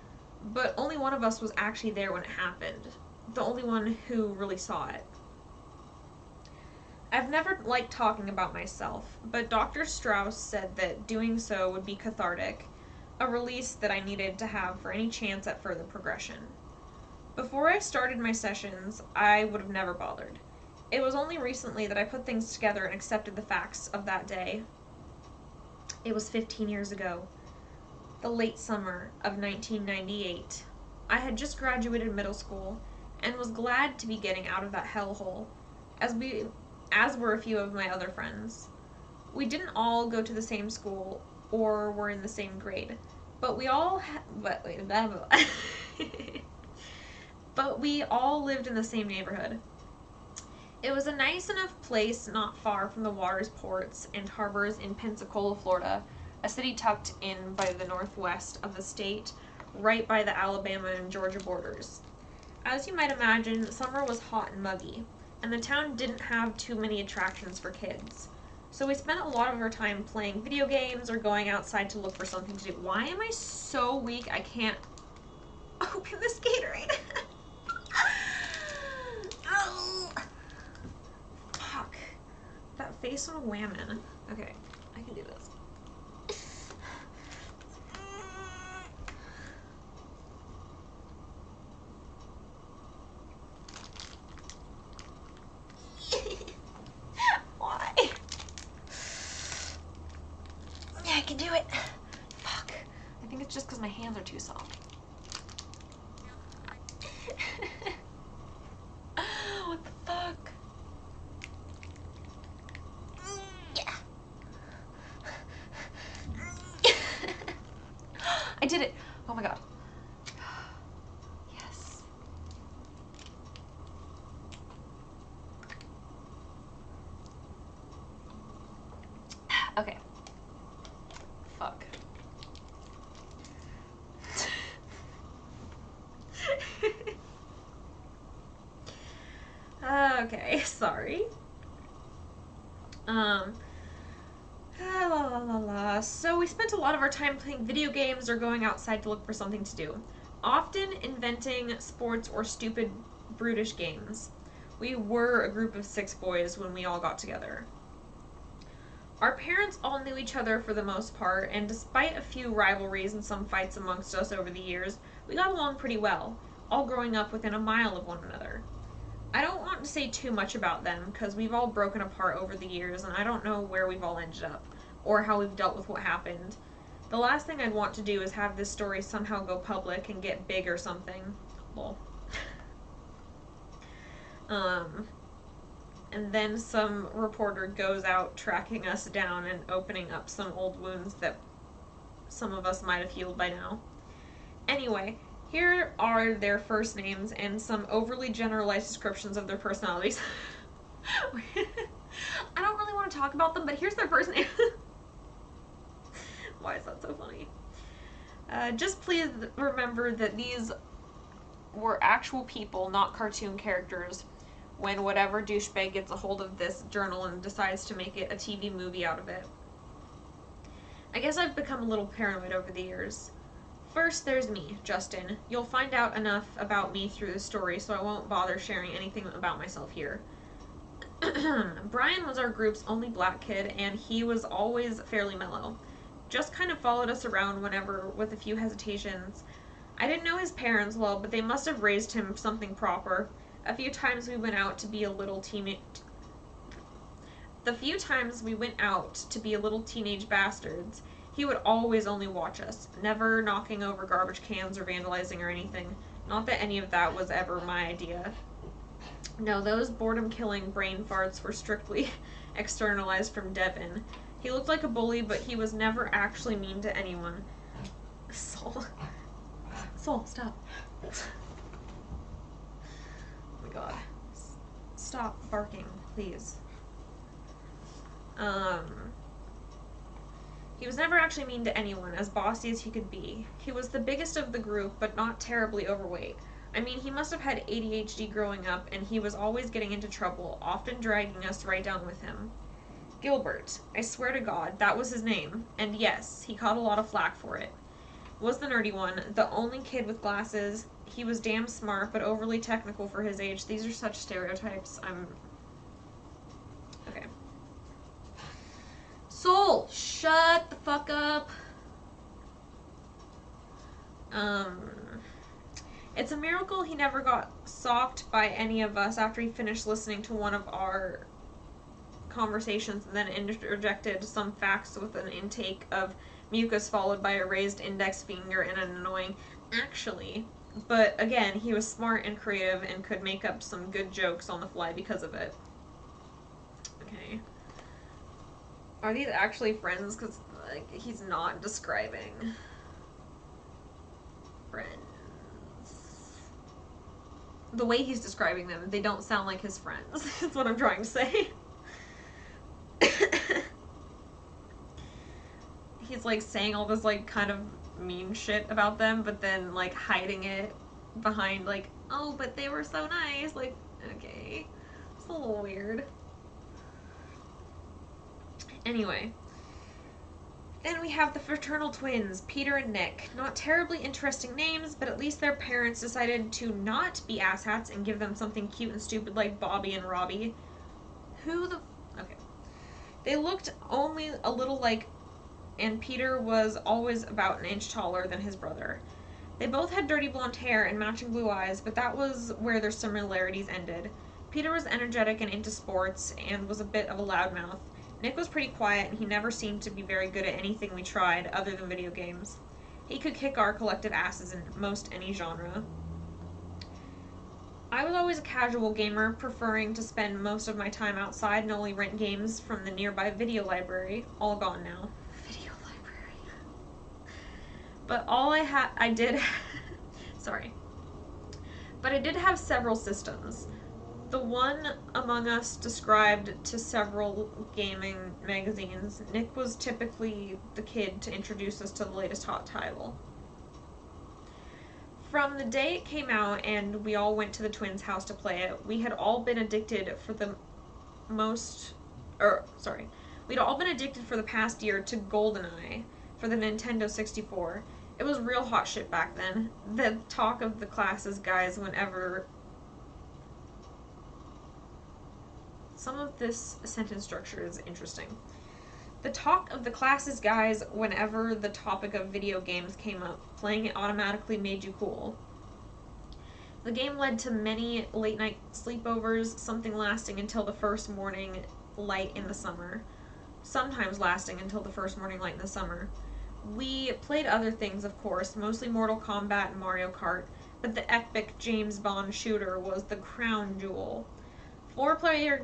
but only one of us was actually there when it happened, the only one who really saw it. I've never liked talking about myself, but Dr. Strauss said that doing so would be cathartic, a release that I needed to have for any chance at further progression. Before I started my sessions, I would have never bothered. It was only recently that I put things together and accepted the facts of that day. It was 15 years ago, the late summer of 1998. I had just graduated middle school and was glad to be getting out of that hellhole, as were a few of my other friends. We didn't all go to the same school or were in the same grade, but we all but we all lived in the same neighborhood. It was a nice enough place not far from the waters, ports, and harbors in Pensacola, Florida, a city tucked in by the northwest of the state, right by the Alabama and Georgia borders. As you might imagine, summer was hot and muggy, and the town didn't have too many attractions for kids. So we spent a lot of our time playing video games or going outside to look for something to do. Why am I so weak I can't open this Gatorade? Oh. Fuck. That face on a whammon. Okay, I can do this. Why? Yeah, I can do it. Fuck. I think it's just because my hands are too soft. What the fuck? Yeah. I did it. Oh my god. Yes. Okay. Fuck. Okay, sorry. La la la la. So we spent a lot of our time playing video games or going outside to look for something to do. Often inventing sports or stupid, brutish games. We were a group of 6 boys when we all got together. Our parents all knew each other for the most part, and despite a few rivalries and some fights amongst us over the years, we got along pretty well, all growing up within a mile of one another. I don't want to say too much about them, because we've all broken apart over the years, and I don't know where we've all ended up, or how we've dealt with what happened. The last thing I'd want to do is have this story somehow go public and get big or something. Lol. And then some reporter goes out tracking us down and opening up some old wounds that some of us might have healed by now. Anyway, here are their first names and some overly generalized descriptions of their personalities. I don't really want to talk about them, but here's their first name. Why is that so funny? Just please remember that these were actual people, not cartoon characters, when whatever douchebag gets a hold of this journal and decides to make it a TV movie out of it. I guess I've become a little paranoid over the years. First, there's me, Justin. You'll find out enough about me through the story, so I won't bother sharing anything about myself here. Brian was our group's only black kid, and he was always fairly mellow. Just kind of followed us around whenever, with a few hesitations. I didn't know his parents well, but they must have raised him something proper. A few times we went out to be a little teenage bastards, he would always only watch us, never knocking over garbage cans or vandalizing or anything. Not that any of that was ever my idea. No, those boredom-killing brain farts were strictly externalized from Devin. He looked like a bully, but he was never actually mean to anyone. Soul, stop. God. Stop barking, please. He was never actually mean to anyone, as bossy as he could be. He was the biggest of the group, but not terribly overweight. I mean, he must have had ADHD growing up, and he was always getting into trouble, often dragging us right down with him. Gilbert. I swear to God, that was his name. And yes, he caught a lot of flack for it. Was the nerdy one, the only kid with glasses. He was damn smart, but overly technical for his age. These are such stereotypes. Okay. Soul, shut the fuck up. It's a miracle he never got socked by any of us after he finished listening to one of our conversations and then interjected some facts with an intake of mucus followed by a raised index finger and an annoying actually. But again, he was smart and creative and could make up some good jokes on the fly because of it. Okay. Are these actually friends? Because, like, he's not describing friends. The way he's describing them, they don't sound like his friends. That's what I'm trying to say. He's, like, saying all this, like, kind of mean shit about them, but then, like, hiding it behind, like, oh, but they were so nice. Like, okay. It's a little weird. Anyway. Then we have the fraternal twins, Peter and Nick. Not terribly interesting names, but at least their parents decided to not be asshats and give them something cute and stupid like Bobby and Robbie. Okay. They looked only a little like, and Peter was always about an inch taller than his brother. They both had dirty blonde hair and matching blue eyes, but that was where their similarities ended. Peter was energetic and into sports, and was a bit of a loudmouth. Nick was pretty quiet, and he never seemed to be very good at anything we tried, other than video games. He could kick our collective asses in most any genre. I was always a casual gamer, preferring to spend most of my time outside and only rent games from the nearby video library, all gone now. Video library. But I did have several systems. The one among us described to several gaming magazines, Nick was typically the kid to introduce us to the latest hot title. From the day it came out and we all went to the twins' house to play it, we'd all been addicted for the past year to GoldenEye for the Nintendo 64. It was real hot shit back then. The talk of the class's guys whenever... Some of this sentence structure is interesting. The talk of the class's guys whenever the topic of video games came up. Playing it automatically made you cool. The game led to many late-night sleepovers, something lasting until the first morning light in the summer. Sometimes lasting until the first morning light in the summer. We played other things, of course, mostly Mortal Kombat and Mario Kart, but the epic James Bond shooter was the crown jewel. Four-player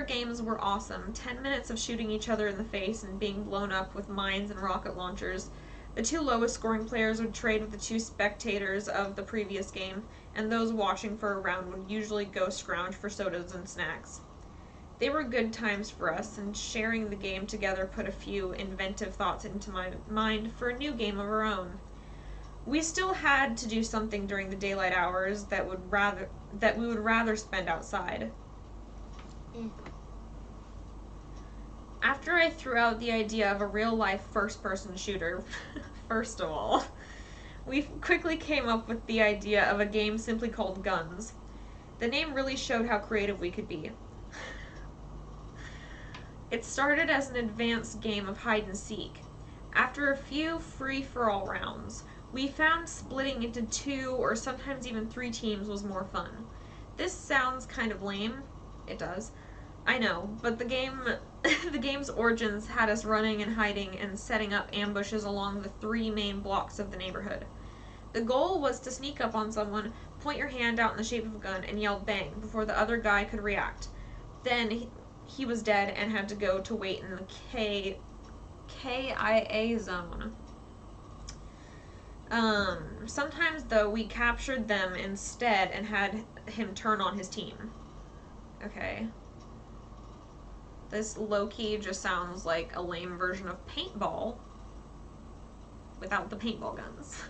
games were awesome. 10 minutes of shooting each other in the face and being blown up with mines and rocket launchers. The two lowest scoring players would trade with the two spectators of the previous game, and those watching for a round would usually go scrounge for sodas and snacks. They were good times for us, and sharing the game together put a few inventive thoughts into my mind for a new game of our own. We still had to do something during the daylight hours that we would rather spend outside. After I threw out the idea of a real-life first-person shooter, first of all, we quickly came up with the idea of a game simply called Guns. The name really showed how creative we could be. It started as an advanced game of hide-and-seek. After a few free-for-all rounds, we found splitting into 2 or sometimes even 3 teams was more fun. This sounds kind of lame. It does. I know, but the game's origins had us running and hiding and setting up ambushes along the 3 main blocks of the neighborhood. The goal was to sneak up on someone, point your hand out in the shape of a gun, and yell bang before the other guy could react. Then he was dead and had to go to wait in the KIA zone. Sometimes, though, we captured them instead and had him turn on his team. Okay. This low-key just sounds like a lame version of paintball without the paintball guns.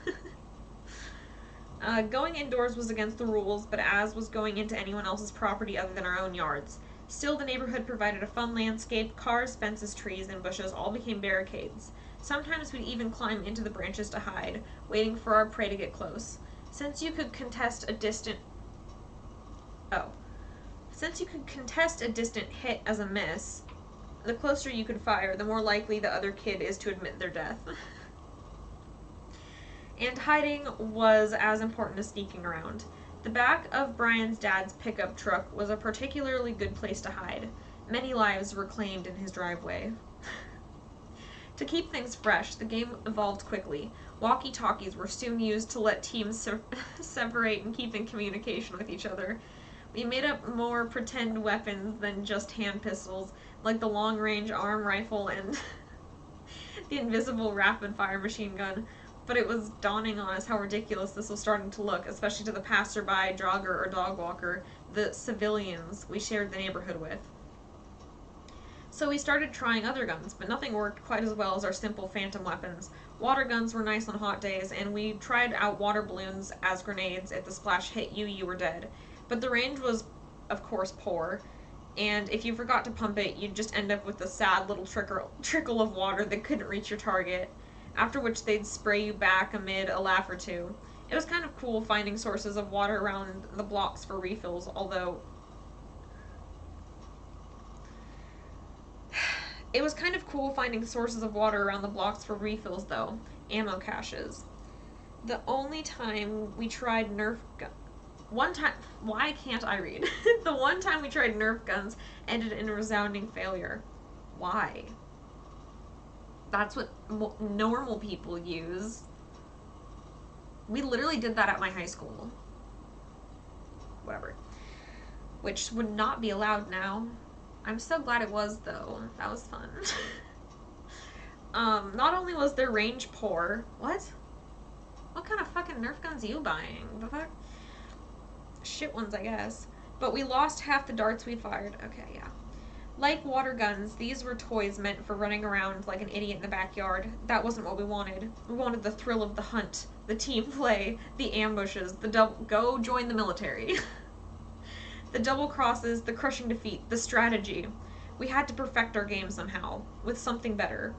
Going indoors was against the rules, but as was going into anyone else's property other than our own yards. Still, the neighborhood provided a fun landscape. Cars, fences, trees, and bushes all became barricades. Sometimes we'd even climb into the branches to hide, waiting for our prey to get close. Since you could contest a distant hit as a miss, the closer you could fire, the more likely the other kid is to admit their death. And hiding was as important as sneaking around. The back of Brian's dad's pickup truck was a particularly good place to hide. Many lives were claimed in his driveway. To keep things fresh, the game evolved quickly. Walkie-talkies were soon used to let teams separate and keep in communication with each other. We made up more pretend weapons than just hand pistols, like the long-range arm rifle and the invisible rapid-fire machine gun, but it was dawning on us how ridiculous this was starting to look, especially to the passerby, jogger, or dog walker, the civilians we shared the neighborhood with. So we started trying other guns, but nothing worked quite as well as our simple phantom weapons. Water guns were nice on hot days, and we tried out water balloons as grenades. If the splash hit you, you were dead. But the range was, of course, poor, and if you forgot to pump it, you'd just end up with a sad little trickle of water that couldn't reach your target, after which they'd spray you back amid a laugh or two. It was kind of cool finding sources of water around the blocks for refills, although it was kind of cool finding sources of water around the blocks for refills, though. Ammo caches. The only time we tried Nerf guns... One time... Why can't I read? The one time we tried Nerf guns ended in a resounding failure. Why? That's what normal people use. We literally did that at my high school. Whatever. Which would not be allowed now. I'm so glad it was, though. That was fun. Not only was their range poor... What? What kind of fucking Nerf guns are you buying? The fuck? Shit ones, I guess. But we lost half the darts we fired. Okay, yeah. Like water guns, these were toys meant for running around like an idiot in the backyard. That wasn't what we wanted. We wanted the thrill of the hunt, the team play, the ambushes, the go join the military. The double crosses, the crushing defeat, the strategy. We had to perfect our game somehow, with something better.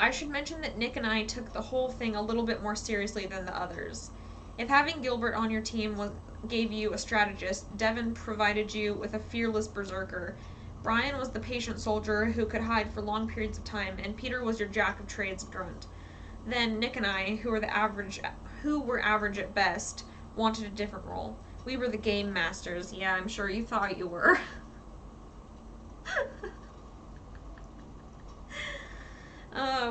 I should mention that Nick and I took the whole thing a little bit more seriously than the others. If having Gilbert on your team gave you a strategist, Devin provided you with a fearless berserker. Brian was the patient soldier who could hide for long periods of time, and Peter was your jack of trades grunt. Then Nick and I, who were average at best, wanted a different role. We were the game masters. Yeah, I'm sure you thought you were.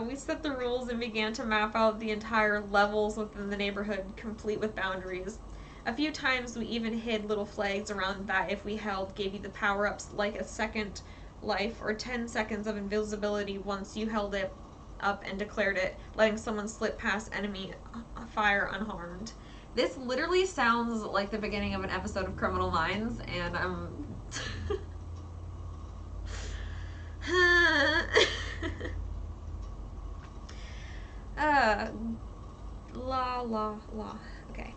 We set the rules and began to map out the entire levels within the neighborhood, complete with boundaries. A few times we even hid little flags around that if we held gave you the power-ups like a second life or 10 seconds of invisibility once you held it up and declared it, letting someone slip past enemy fire unharmed. This literally sounds like the beginning of an episode of Criminal Minds, and I'm... Okay.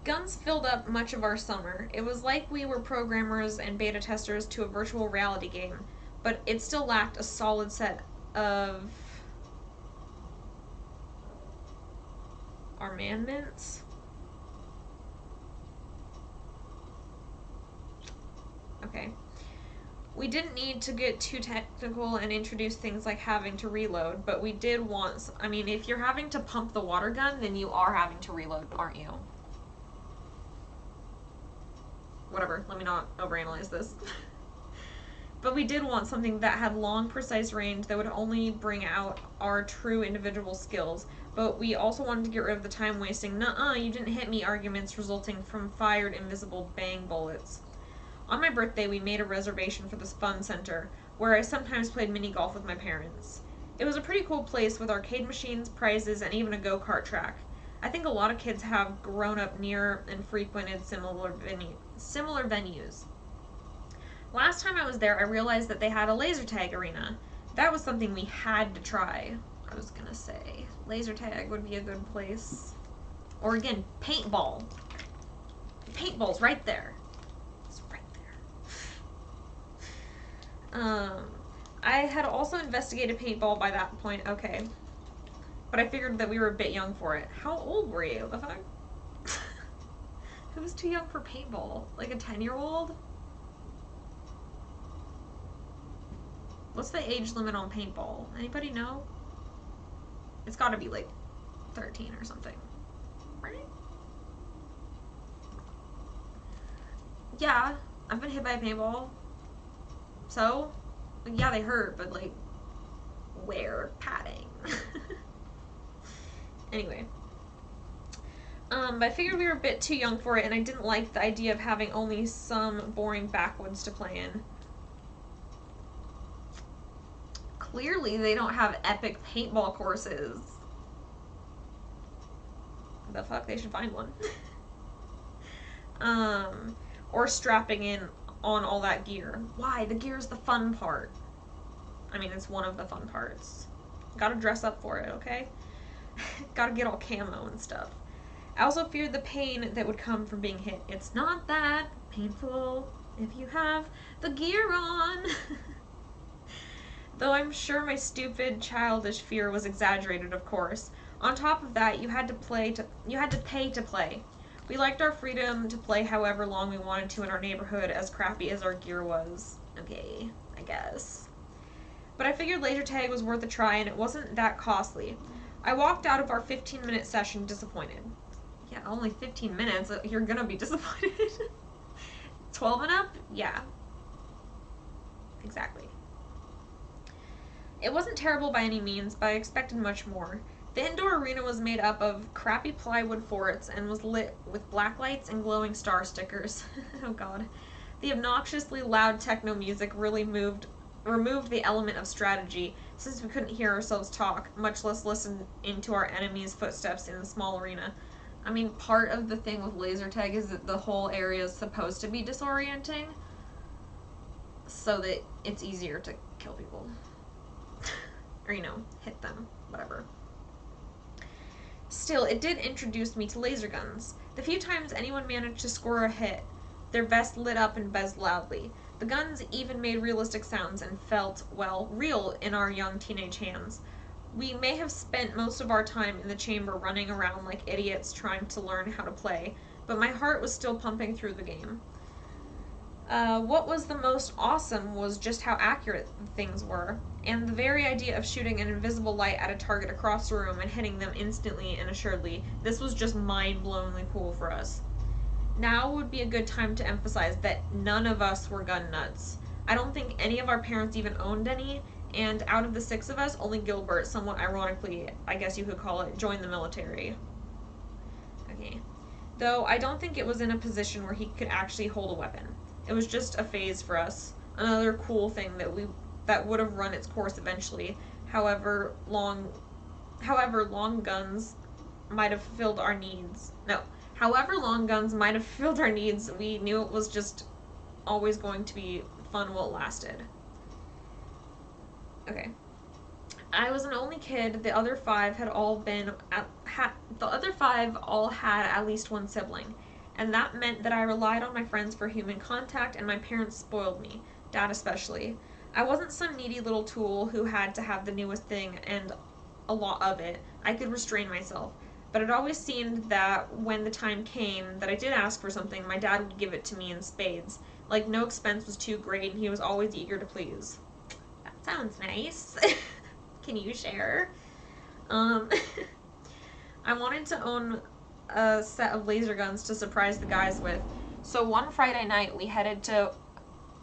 Guns filled up much of our summer. It was like we were programmers and beta testers to a virtual reality game, but it still lacked a solid set of armaments. Okay. We didn't need to get too technical and introduce things like having to reload, but we did want... I mean, if you're having to pump the water gun, then you are having to reload, aren't you? Whatever, let me not overanalyze this. But we did want something that had long, precise range that would only bring out our true individual skills. But we also wanted to get rid of the time-wasting, nuh-uh, you didn't hit me arguments resulting from fired invisible bang bullets. On my birthday, we made a reservation for this fun center, where I sometimes played mini-golf with my parents. It was a pretty cool place with arcade machines, prizes, and even a go-kart track. I think a lot of kids have grown up near and frequented similar venues. Last time I was there, I realized that they had a laser tag arena. That was something we had to try. I was gonna say, laser tag would be a good place. Or again, paintball. Paintball's right there. I had also investigated paintball by that point, okay. But I figured that we were a bit young for it. How old were you? The fuck? Who's too young for paintball? Like a 10-year-old? What's the age limit on paintball? Anybody know? It's gotta be like 13 or something. Right? Yeah, I've been hit by a paintball. So, yeah, they hurt, but like, wear padding. Anyway. But I figured we were a bit too young for it, and I didn't like the idea of having only some boring backwoods to play in. Clearly, they don't have epic paintball courses. The fuck? They should find one. Or strapping in on all that gear. Why? The gear's the fun part. I mean, it's one of the fun parts. Gotta dress up for it, okay? Gotta get all camo and stuff. I also feared the pain that would come from being hit. It's not that painful if you have the gear on. Though I'm sure my stupid, childish fear was exaggerated, of course. On top of that, you had to pay to play. We liked our freedom to play however long we wanted to in our neighborhood, as crappy as our gear was. Okay, I guess. But I figured laser tag was worth a try, and it wasn't that costly. I walked out of our 15-minute session disappointed. Yeah, only 15 minutes. You're gonna be disappointed. 12 and up? Yeah. Exactly. It wasn't terrible by any means, but I expected much more. The indoor arena was made up of crappy plywood forts and was lit with black lights and glowing star stickers. Oh god. The obnoxiously loud techno music really removed the element of strategy, since we couldn't hear ourselves talk, much less listen into our enemies' footsteps in the small arena. I mean, part of the thing with laser tag is that the whole area is supposed to be disorienting, so that it's easier to kill people. Or, you know, hit them, whatever. Still, it did introduce me to laser guns. The few times anyone managed to score a hit, their vest lit up and buzzed loudly. The guns even made realistic sounds and felt, well, real in our young teenage hands. We may have spent most of our time in the chamber running around like idiots trying to learn how to play, but my heart was still pumping through the game. What was the most awesome was just how accurate things were, and the very idea of shooting an invisible light at a target across the room and hitting them instantly and assuredly. This was just mind-blowingly cool for us. Now would be a good time to emphasize that none of us were gun nuts. I don't think any of our parents even owned any, and out of the 6 of us, only Gilbert, somewhat ironically, I guess you could call it, joined the military. Okay. Though I don't think it was in a position where he could actually hold a weapon. It was just a phase for us, another cool thing that would have run its course eventually. However long guns might have fulfilled our needs. However long guns might have fulfilled our needs, we knew it was just always going to be fun while it lasted. Okay. I was an only kid. The other 5 all had at least one sibling. And that meant that I relied on my friends for human contact, and my parents spoiled me, Dad especially. I wasn't some needy little tool who had to have the newest thing and a lot of it. I could restrain myself. But it always seemed that when the time came that I did ask for something, my dad would give it to me in spades. Like, no expense was too great, and he was always eager to please. That sounds nice. Can you share? I wanted to own a set of laser guns to surprise the guys with. So one Friday night, we headed to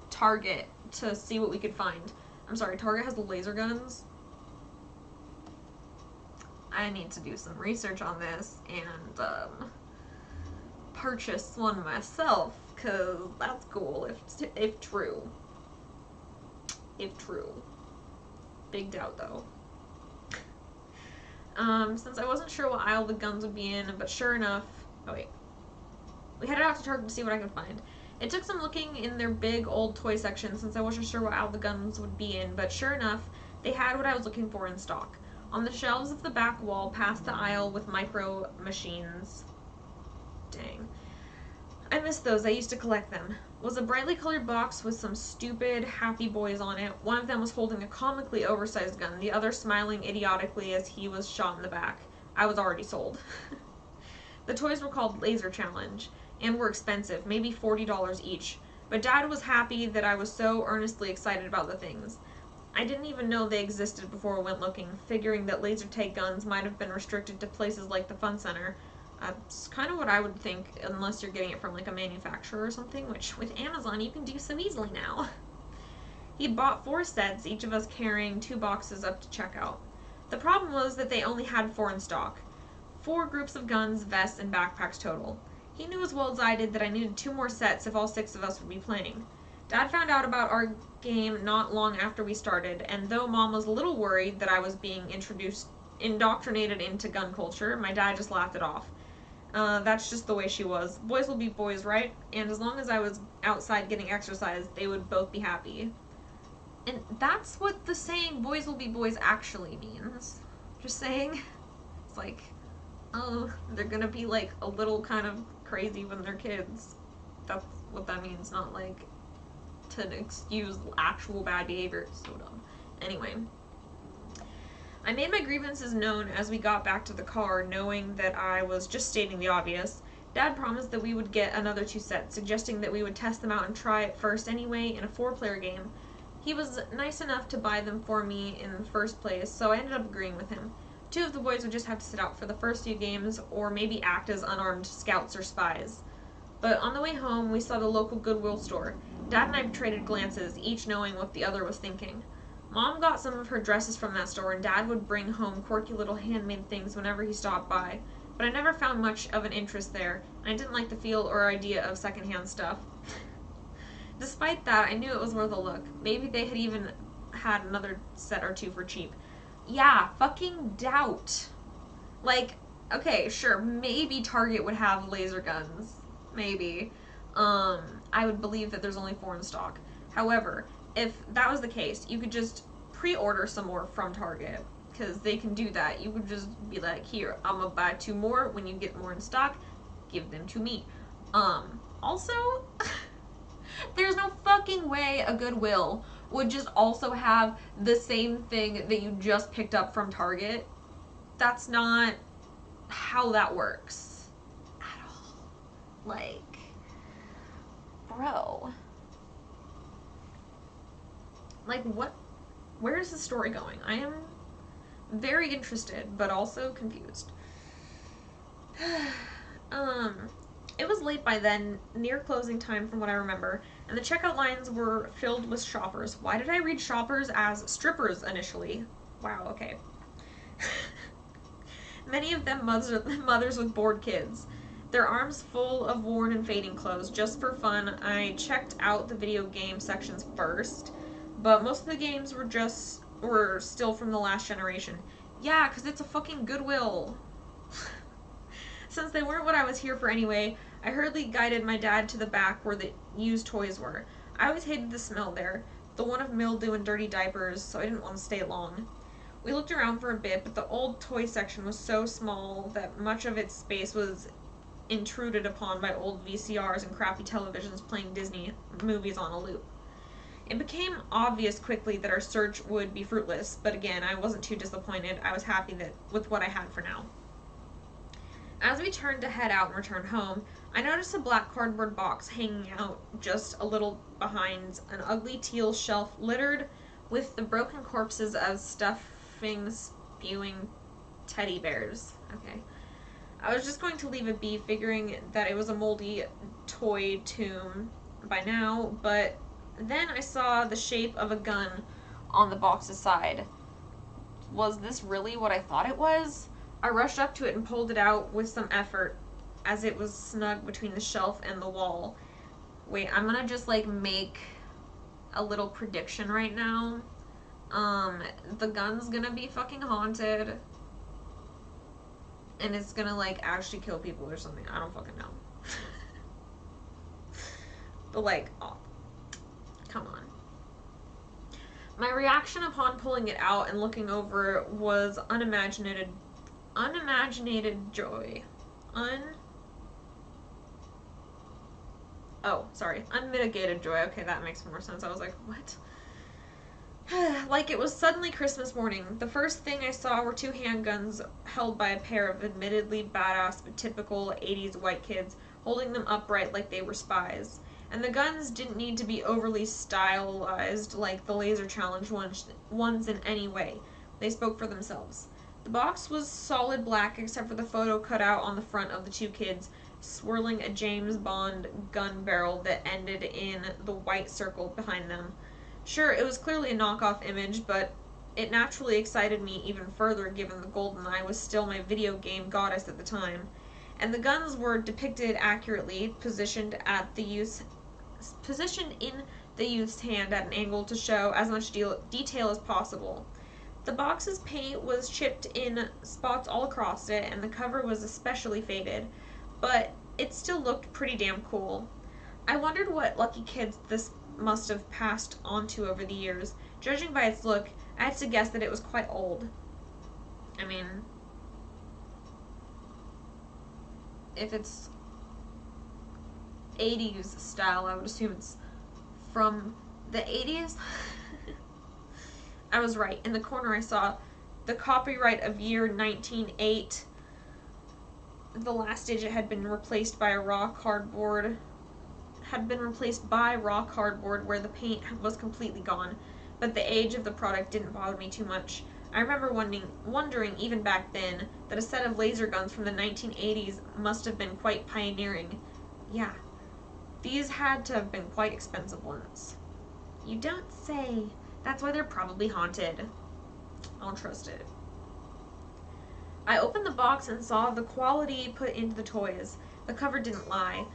Target to see what we could find. I'm sorry, Target has laser guns? I need to do some research on this and purchase one myself, because that's cool if true. If true. Big doubt, though. Since I wasn't sure what aisle the guns would be in, but sure enough... Oh, wait. We headed out to Target to see what I could find. It took some looking in their big old toy section since I wasn't sure what aisle the guns would be in, but sure enough, they had what I was looking for in stock. On the shelves of the back wall, past the aisle with micro machines. Dang. I miss those. I used to collect them. Was a brightly colored box with some stupid, happy boys on it. One of them was holding a comically oversized gun, the other smiling idiotically as he was shot in the back. I was already sold. The toys were called Laser Challenge, and were expensive, maybe $40 each. But Dad was happy that I was so earnestly excited about the things. I didn't even know they existed before I went looking, figuring that laser tag guns might have been restricted to places like the Fun Center. That's kind of what I would think, unless you're getting it from like a manufacturer or something, which with Amazon you can do so easily now. He bought 4 sets, each of us carrying 2 boxes up to checkout. The problem was that they only had 4 in stock. 4 groups of guns, vests, and backpacks total. He knew as well as I did that I needed 2 more sets if all 6 of us would be playing. Dad found out about our game not long after we started, and though Mom was a little worried that I was being indoctrinated into gun culture, my dad just laughed it off. That's just the way she was. Boys will be boys, right? And as long as I was outside getting exercise, they would both be happy. And that's what the saying boys will be boys actually means. Just saying. It's like, oh, they're gonna be like a little kind of crazy when they're kids. That's what that means, not like to excuse actual bad behavior. It's so dumb. Anyway. I made my grievances known as we got back to the car, knowing that I was just stating the obvious. Dad promised that we would get another 2 sets, suggesting that we would test them out and try it first anyway in a 4-player game. He was nice enough to buy them for me in the first place, so I ended up agreeing with him. 2 of the boys would just have to sit out for the first few games, or maybe act as unarmed scouts or spies. But on the way home, we saw the local Goodwill store. Dad and I traded glances, each knowing what the other was thinking. Mom got some of her dresses from that store, and Dad would bring home quirky little handmade things whenever he stopped by. But I never found much of an interest there, and I didn't like the feel or idea of secondhand stuff. Despite that, I knew it was worth a look. Maybe they had even had another set or 2 for cheap. Yeah, fucking doubt. Like, okay, sure, maybe Target would have laser guns. Maybe. I would believe that there's only 4 in stock. However, if that was the case, you could just pre-order some more from Target, because they can do that. You could just be like, here, I'm gonna buy 2 more. When you get more in stock, give them to me. Also, there's no fucking way a Goodwill would just also have the same thing that you just picked up from Target. That's not how that works at all. Like, bro. Like, what? Where is the story going? I am very interested, but also confused. It was late by then, near closing time from what I remember, and the checkout lines were filled with shoppers. Why did I read shoppers as strippers initially? Wow, okay. Many of them mothers with bored kids. Their arms full of worn and fading clothes. Just for fun, I checked out the video game sections first. But most of the games were still from the last generation. Yeah, because it's a fucking Goodwill. Since they weren't what I was here for anyway, I hurriedly guided my dad to the back where the used toys were. I always hated the smell there, the one of mildew and dirty diapers, so I didn't want to stay long. We looked around for a bit, but the old toy section was so small that much of its space was intruded upon by old VCRs and crappy televisions playing Disney movies on a loop. It became obvious quickly that our search would be fruitless, but again, I wasn't too disappointed. I was happy with what I had for now. As we turned to head out and return home, I noticed a black cardboard box hanging out just a little behind an ugly teal shelf littered with the broken corpses of stuffing spewing teddy bears. Okay. I was just going to leave it be, figuring that it was a moldy toy tomb by now, but then I saw the shape of a gun on the box's side. Was this really what I thought it was? I rushed up to it and pulled it out with some effort, as it was snug between the shelf and the wall. Wait, I'm gonna just like make a little prediction right now. The gun's gonna be fucking haunted. And it's gonna like actually kill people or something. I don't fucking know. But like, oh, come on. My reaction upon pulling it out and looking over it was unimaginated joy. Unmitigated joy. Okay, that makes more sense. I was like, what? Like it was suddenly Christmas morning. The first thing I saw were 2 handguns held by a pair of admittedly badass but typical 80s white kids, holding them upright like they were spies. And the guns didn't need to be overly stylized like the Laser Challenge ones in any way. They spoke for themselves. The box was solid black except for the photo cut out on the front of the 2 kids, swirling a James Bond gun barrel that ended in the white circle behind them. Sure, it was clearly a knockoff image, but it naturally excited me even further given the GoldenEye was still my video game goddess at the time. And the guns were depicted accurately, positioned in the youth's hand at an angle to show as much detail as possible. The box's paint was chipped in spots all across it, and the cover was especially faded. but it still looked pretty damn cool. I wondered what lucky kids this must have passed on to over the years. Judging by its look, I had to guess that it was quite old. I mean, if it's 80s style, I would assume it's from the 80s. I was right. In the corner I saw the copyright of year 1908. The last digit had been replaced by raw cardboard where the paint was completely gone, but the age of the product didn't bother me too much. I remember wondering even back then that a set of laser guns from the 1980s must have been quite pioneering. Yeah, these had to have been quite expensive ones. You don't say. That's why they're probably haunted. I'll trust it. I opened the box and saw the quality put into the toys. The cover didn't lie.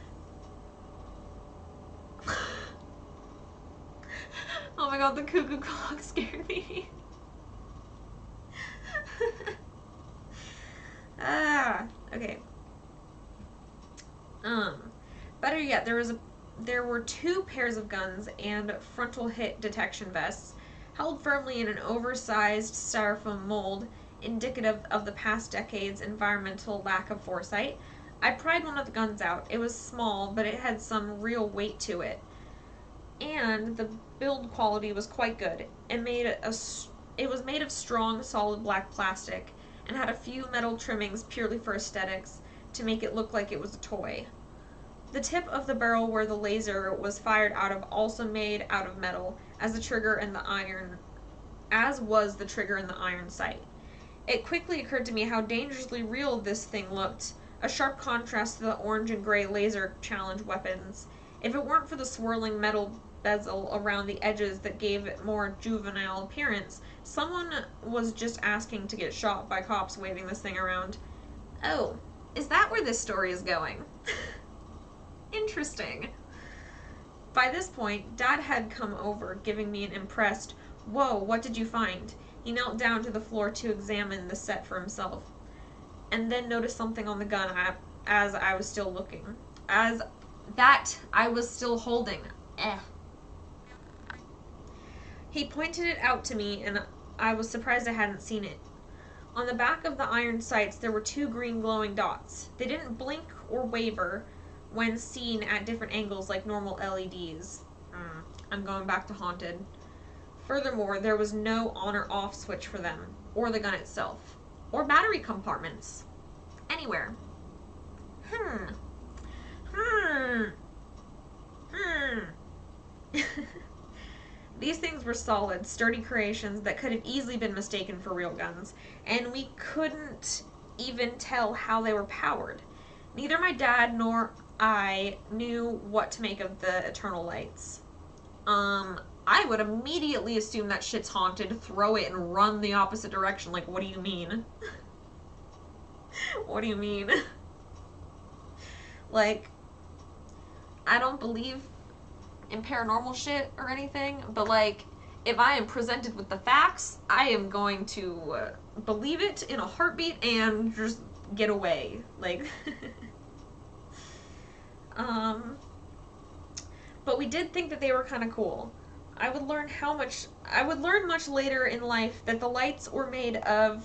Oh my god, the cuckoo clock scared me. Okay. Better yet, there were 2 pairs of guns and frontal hit detection vests held firmly in an oversized styrofoam mold, indicative of the past decade's environmental lack of foresight. I pried one of the guns out. It was small, but it had some real weight to it. And the build quality was quite good. It was made of strong, solid black plastic, and had a few metal trimmings purely for aesthetics, to make it look like it was a toy. The tip of the barrel where the laser was fired out of also made out of metal, as was the trigger and the iron sight. It quickly occurred to me how dangerously real this thing looked, a sharp contrast to the orange and gray laser challenge weapons. If it weren't for the swirling metal bezel around the edges that gave it more juvenile appearance, someone was just asking to get shot by cops waving this thing around. Oh, is that where this story is going? Interesting. By this point, Dad had come over, giving me an impressed, "Whoa, what did you find?" He knelt down to the floor to examine the set for himself, and then noticed something on the gun as I was still looking. As that I was still holding. He pointed it out to me, and I was surprised I hadn't seen it. On the back of the iron sights, there were 2 green glowing dots. They didn't blink or waver when seen at different angles like normal LEDs. I'm going back to haunted. Furthermore, there was no on or off switch for them, or the gun itself, or battery compartments. Anywhere. These things were solid, sturdy creations that could have easily been mistaken for real guns, and we couldn't even tell how they were powered. Neither my dad nor I knew what to make of the eternal lights. I would immediately assume that shit's haunted, throw it, and run the opposite direction. Like, what do you mean? What do you mean? Like, I don't believe in paranormal shit or anything, but like, if I am presented with the facts, I am going to believe it in a heartbeat and just get away. Like, but we did think that they were kind of cool. I would learn much later in life that the lights were made of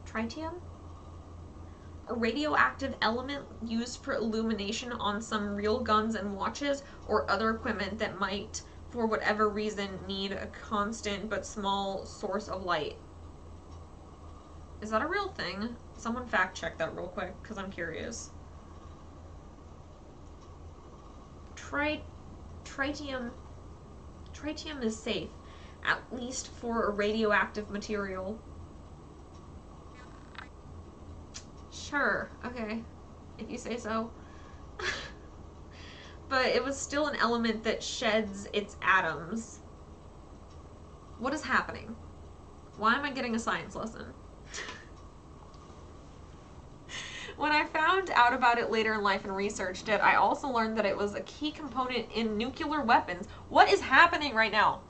tritium? A radioactive element used for illumination on some real guns and watches or other equipment that might, for whatever reason, need a constant but small source of light. Is that a real thing? Someone fact check that real quick, because I'm curious. Tritium is safe, at least for a radioactive material. Sure, okay, if you say so. But it was still an element that sheds its atoms. What is happening? Why am I getting a science lesson? When I found out about it later in life and researched it, I also learned that it was a key component in nuclear weapons. What is happening right now?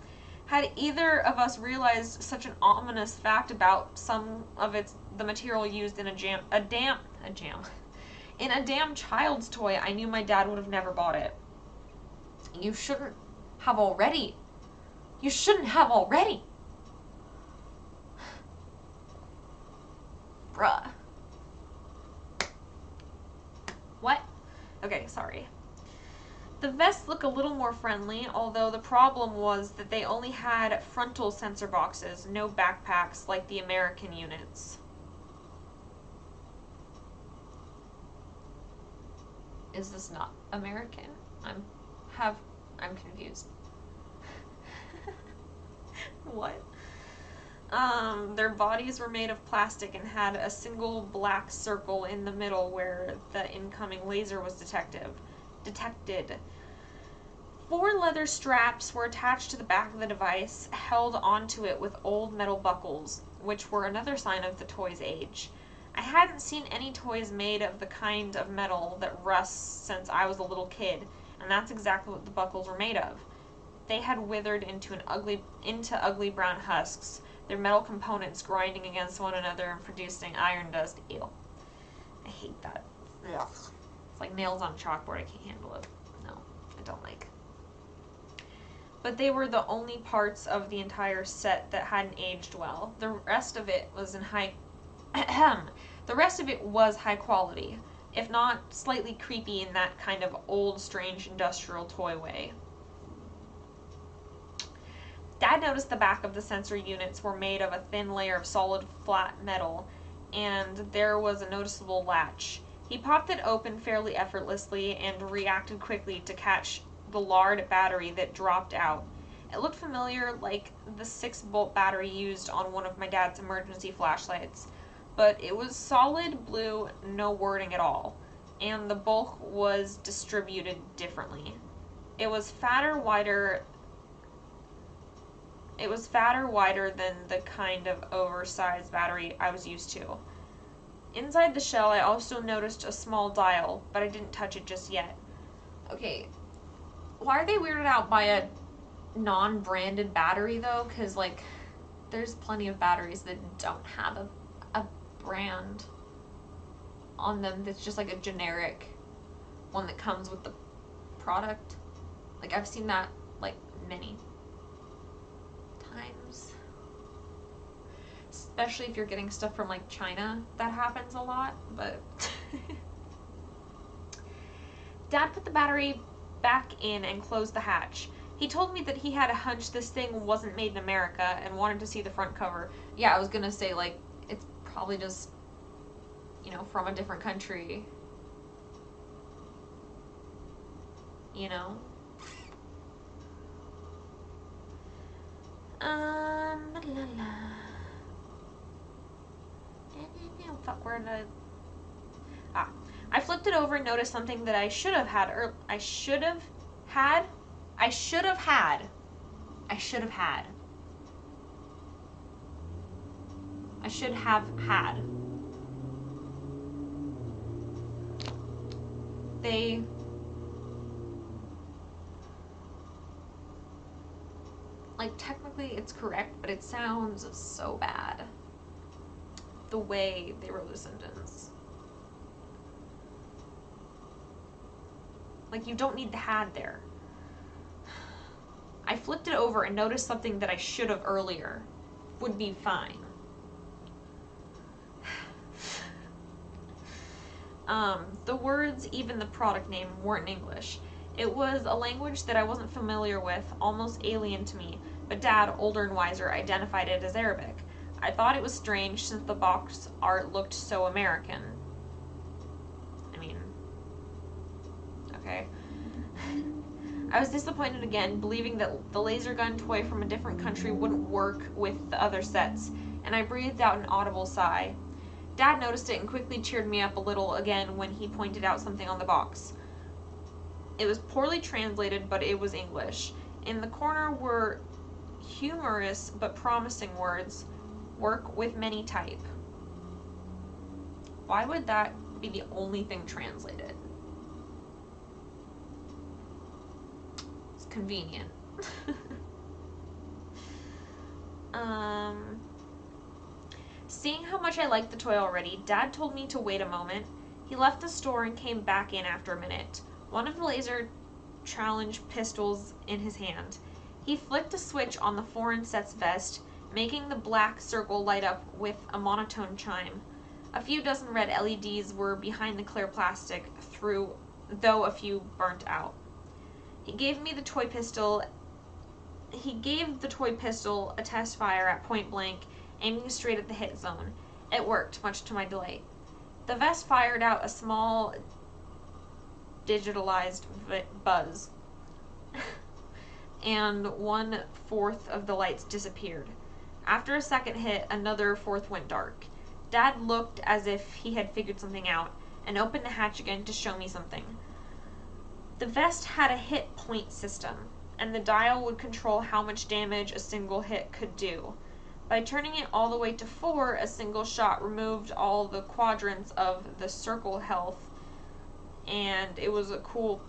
Had either of us realized such an ominous fact about some of the material used in in a damn child's toy, I knew my dad would have never bought it. You shouldn't have already. You shouldn't have already. Bruh. What? Okay, sorry. The vests look a little more friendly, although the problem was that they only had frontal sensor boxes, no backpacks like the American units. Is this not American? I'm confused. What? Their bodies were made of plastic and had a single black circle in the middle where the incoming laser was detected. 4 leather straps were attached to the back of the device, held onto it with old metal buckles, which were another sign of the toy's age. I hadn't seen any toys made of the kind of metal that rusts since I was a little kid, and that's exactly what the buckles were made of. They had withered into ugly brown husks, their metal components grinding against one another and producing iron dust. Ew. I hate that. Ugh. It's like nails on a chalkboard. I can't handle it. No, I don't like. But they were the only parts of the entire set that hadn't aged well. The rest of it was high quality, if not slightly creepy in that kind of old, strange industrial toy way. Dad noticed the back of the sensor units were made of a thin layer of solid, flat metal, and there was a noticeable latch. He popped it open fairly effortlessly and reacted quickly to catch the lard battery that dropped out. It looked familiar, like the 6-volt battery used on one of my dad's emergency flashlights, but it was solid blue, no wording at all, and the bulk was distributed differently. It was fatter, wider than the kind of oversized battery I was used to. Inside the shell, I also noticed a small dial, but I didn't touch it just yet. Okay, why are they weirded out by a non-branded battery, though? Because, like, there's plenty of batteries that don't have a brand on them that's just, like, a generic one that comes with the product. Like, I've seen that, like, many times. Especially if you're getting stuff from, like, China. That happens a lot, but... Dad put the battery back in and closed the hatch. He told me that he had a hunch this thing wasn't made in America and wanted to see the front cover. Yeah, I was gonna say, like, it's probably just, you know, from a different country. You know? Fuck, where did I flipped it over and noticed something that I should have had. I should have had. They... Like, technically it's correct, but it sounds so bad. The way they wrote the sentence. Like, you don't need the had there. I flipped it over and noticed something that I should have earlier. Would be fine. The words, even the product name, weren't in English. It was a language that I wasn't familiar with, almost alien to me, but Dad, older and wiser, identified it as Arabic. I thought it was strange since the box art looked so American. I mean, okay. I was disappointed again, believing that the laser gun toy from a different country wouldn't work with the other sets, and I breathed out an audible sigh. Dad noticed it and quickly cheered me up a little again when he pointed out something on the box. It was poorly translated, but it was English. In the corner were humorous but promising words, work with many type. Why would that be the only thing translated? It's convenient. Seeing how much I liked the toy already, Dad told me to wait a moment. He left the store and came back in after a minute, one of the laser challenge pistols in his hand. He flicked a switch on the foreign set's vest, making the black circle light up with a monotone chime. A few dozen red LEDs were behind the clear plastic, though a few burnt out. He gave the toy pistol a test fire at point blank, aiming straight at the hit zone. It worked, much to my delight. The vest fired out a small digitalized buzz, and 1/4 of the lights disappeared. After a second hit, another fourth went dark. Dad looked as if he had figured something out, and opened the hatch again to show me something. The vest had a hit point system, and the dial would control how much damage a single hit could do. By turning it all the way to 4, a single shot removed all the quadrants of the circle health, and it was a cool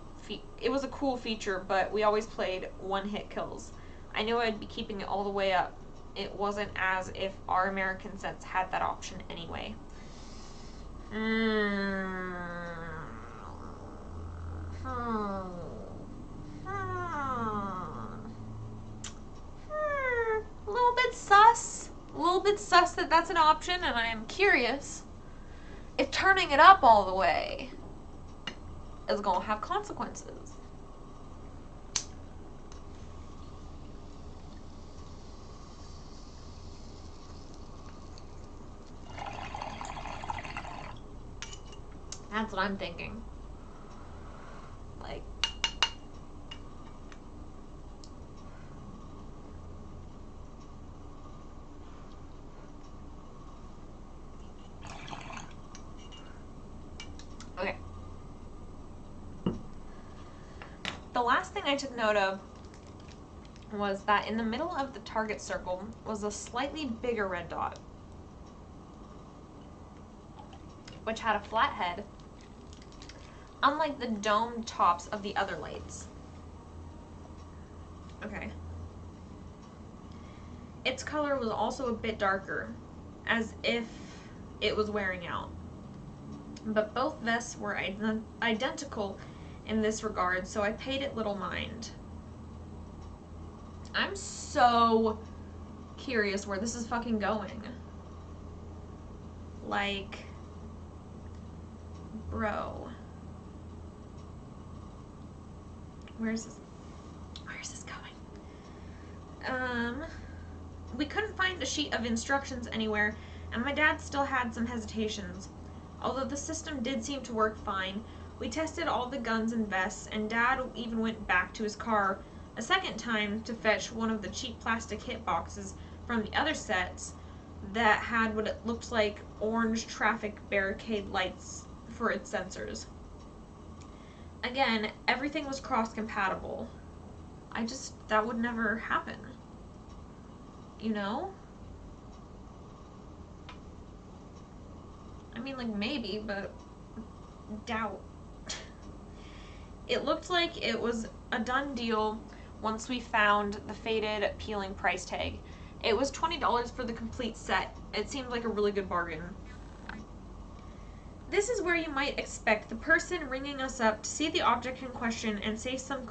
feature, but we always played one-hit kills. I knew I'd be keeping it all the way up. It wasn't as if our American sets had that option anyway. A little bit sus that that's an option, and I am curious if turning it up all the way is going to have consequences. That's what I'm thinking. Like, okay. The last thing I took note of was that in the middle of the target circle was a slightly bigger red dot, which had a flat head, unlike the dome tops of the other lights. Okay. Its color was also a bit darker, as if it was wearing out. But both vests were identical in this regard, so I paid it little mind. I'm so curious where this is fucking going. Like, bro. Where's this going? We couldn't find a sheet of instructions anywhere, and my dad still had some hesitations. Although the system did seem to work fine, we tested all the guns and vests, and Dad even went back to his car a second time to fetch one of the cheap plastic hit boxes from the other sets that had what it looked like orange traffic barricade lights for its sensors. Again, everything was cross-compatible. That would never happen. You know? I mean, like, maybe, but doubt. It looked like it was a done deal once we found the faded peeling price tag. It was $20 for the complete set. It seemed like a really good bargain. This is where you might expect the person ringing us up to see the object in question and say something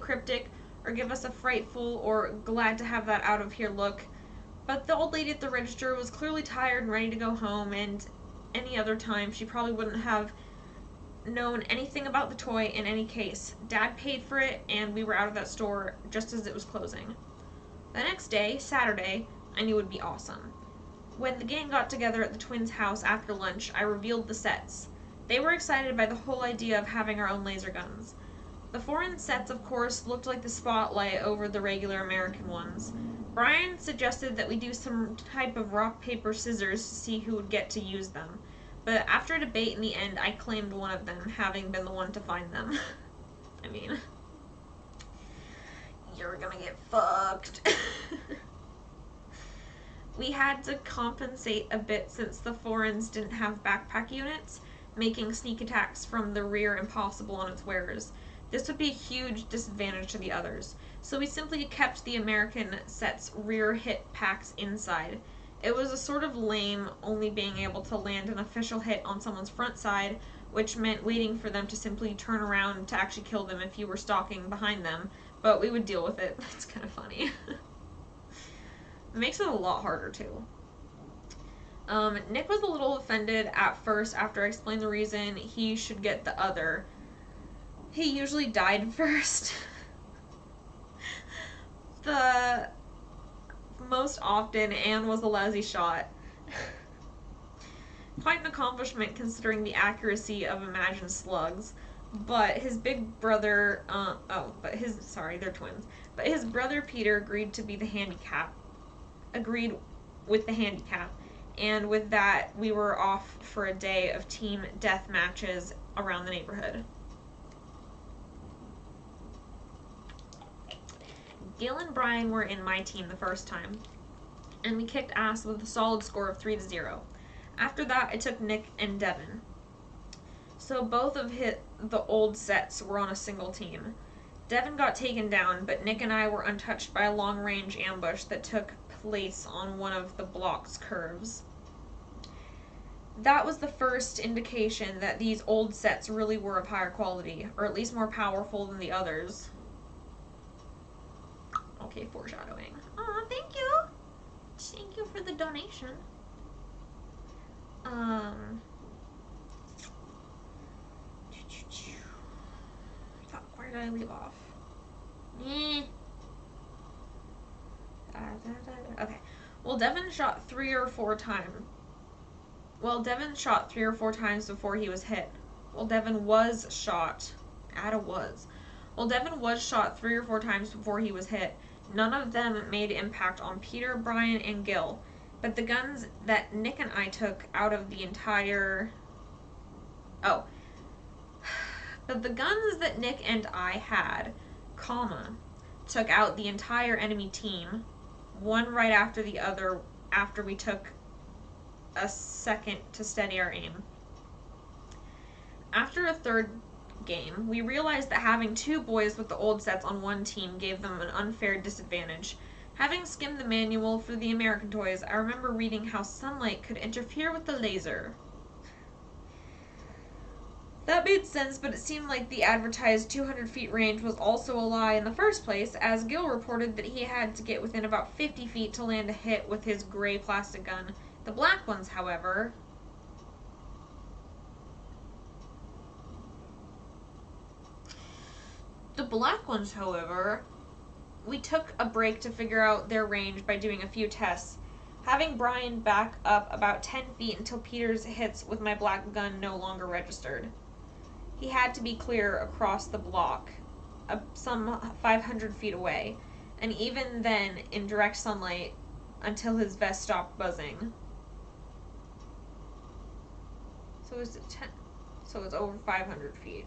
cryptic, or give us a frightful or glad to have that out of here look. But the old lady at the register was clearly tired and ready to go home, and any other time she probably wouldn't have known anything about the toy in any case. Dad paid for it, and we were out of that store just as it was closing. The next day, Saturday, I knew would be awesome. When the gang got together at the twins' house after lunch, I revealed the sets. They were excited by the whole idea of having our own laser guns. The foreign sets, of course, looked like the spotlight over the regular American ones. Brian suggested that we do some type of rock, paper, scissors to see who would get to use them. But after a debate in the end, I claimed one of them, having been the one to find them. I mean, you're gonna get fucked. We had to compensate a bit since the foreigns didn't have backpack units, making sneak attacks from the rear impossible on its wearers. This would be a huge disadvantage to the others, so we simply kept the American set's rear hit packs inside. It was a sort of lame, only being able to land an official hit on someone's front side, which meant waiting for them to simply turn around to actually kill them if you were stalking behind them, but we would deal with it. It's kind of funny. It makes it a lot harder, too. Nick was a little offended at first after I explained the reason he should get the other. He usually died first. Most often, Anne was a lousy shot. Quite an accomplishment considering the accuracy of imagined slugs. But his big brother, they're twins. But his brother Peter agreed with the handicap. And with that, we were off for a day of team death matches around the neighborhood. Gil and Brian were in my team the first time, and we kicked ass with a solid score of 3-0. After that, I took Nick and Devin. So both of the old sets were on a single team. Devin got taken down, but Nick and I were untouched by a long-range ambush that took place on one of the block's curves. That was the first indication that these old sets really were of higher quality, or at least more powerful than the others. Okay, foreshadowing. Aw, thank you! Thank you for the donation. Where did I leave off? Okay. Well, Devin shot 3 or 4 times. Devin shot 3 or 4 times before he was hit. Devin was shot 3 or 4 times before he was hit. None of them made impact on Peter, Brian, and Gil. But the guns that Nick and I took out of the entire... But the guns that Nick and I had, took out the entire enemy team, one right after the other, after we took a second to steady our aim. After a third game, we realized that having 2 boys with the old sets on one team gave them an unfair disadvantage. Having skimmed the manual for the American toys, I remember reading how sunlight could interfere with the laser. That made sense, but it seemed like the advertised 200 feet range was also a lie in the first place, as Gil reported that he had to get within about 50 feet to land a hit with his gray plastic gun. The black ones, however... we took a break to figure out their range by doing a few tests, having Brian back up about 10 feet until Peter's hits with my black gun no longer registered. He had to be clear across the block, some 500 feet away, and even then in direct sunlight until his vest stopped buzzing. So it's over 500 feet.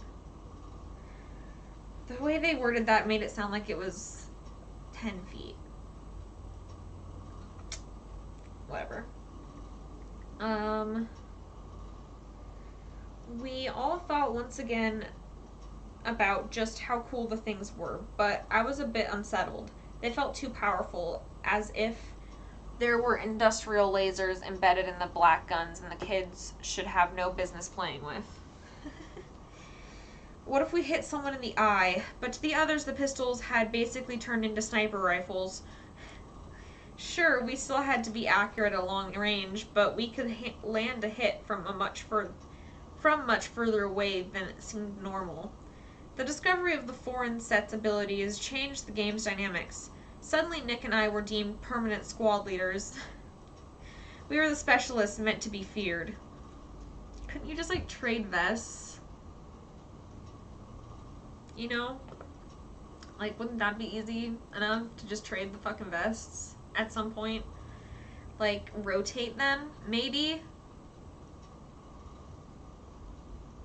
The way they worded that made it sound like it was 10 feet. Whatever. We all thought once again about just how cool the things were, but I was a bit unsettled. They felt too powerful, as if there were industrial lasers embedded in the black guns and the kids should have no business playing with. What if we hit someone in the eye? But to the others, the pistols had basically turned into sniper rifles. Sure, we still had to be accurate at long range, but we could land a hit from much further away than it seemed normal. The discovery of the foreign set's abilities changed the game's dynamics. Suddenly, Nick and I were deemed permanent squad leaders. We were the specialists meant to be feared. Couldn't you just, trade vests? You know? Wouldn't that be easy enough to just trade the fucking vests at some point? Rotate them, maybe?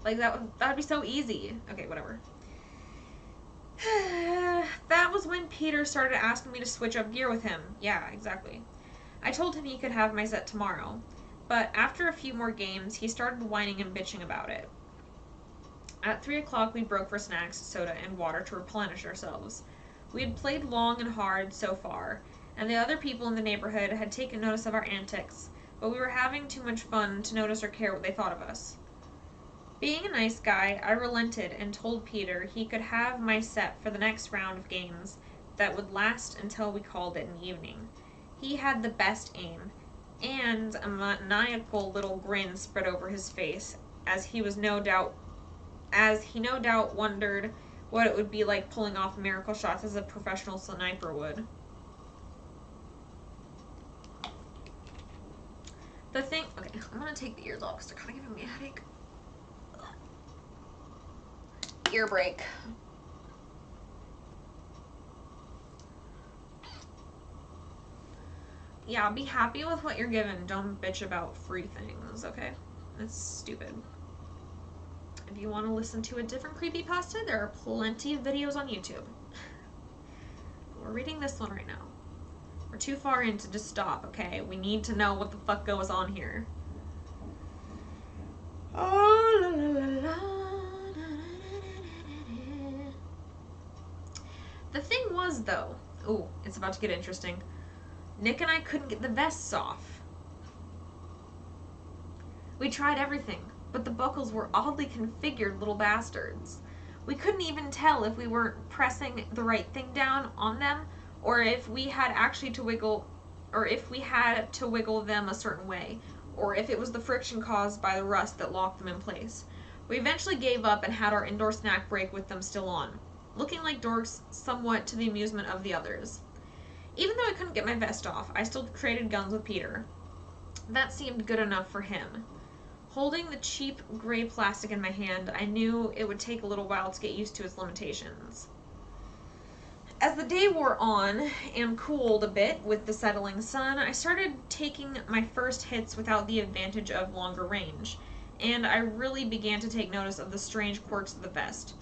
That'd be so easy. Okay, whatever. That was when Peter started asking me to switch up gear with him. Yeah, exactly. I told him he could have my set tomorrow. But after a few more games, he started whining and bitching about it. At 3 o'clock, we broke for snacks, soda, and water to replenish ourselves. We had played long and hard so far, and the other people in the neighborhood had taken notice of our antics, but we were having too much fun to notice or care what they thought of us. Being a nice guy, I relented and told Peter he could have my set for the next round of games that would last until we called it an evening. He had the best aim, and a maniacal little grin spread over his face, as he no doubt wondered what it would be like pulling off miracle shots as a professional sniper would. Okay, I'm gonna take the ears off because they're kind of giving me a headache. Ear break. Yeah, be happy with what you're given. Don't bitch about free things, okay? That's stupid. If you want to listen to a different creepypasta, there are plenty of videos on YouTube. We're reading this one right now. We're too far in to just stop, okay? We need to know what the fuck goes on here. Oh, la la la la. The thing was, though, ooh, it's about to get interesting. Nick and I couldn't get the vests off. We tried everything, but the buckles were oddly configured little bastards. We couldn't even tell if we weren't pressing the right thing down on them, or if we had to wiggle them a certain way, or if it was the friction caused by the rust that locked them in place. We eventually gave up and had our indoor snack break with them still on, looking like dorks somewhat to the amusement of the others. Even though I couldn't get my vest off, I still traded guns with Peter. That seemed good enough for him. Holding the cheap gray plastic in my hand, I knew it would take a little while to get used to its limitations. As the day wore on and cooled a bit with the settling sun, I started taking my first hits without the advantage of longer range, and I really began to take notice of the strange quirks of the vest.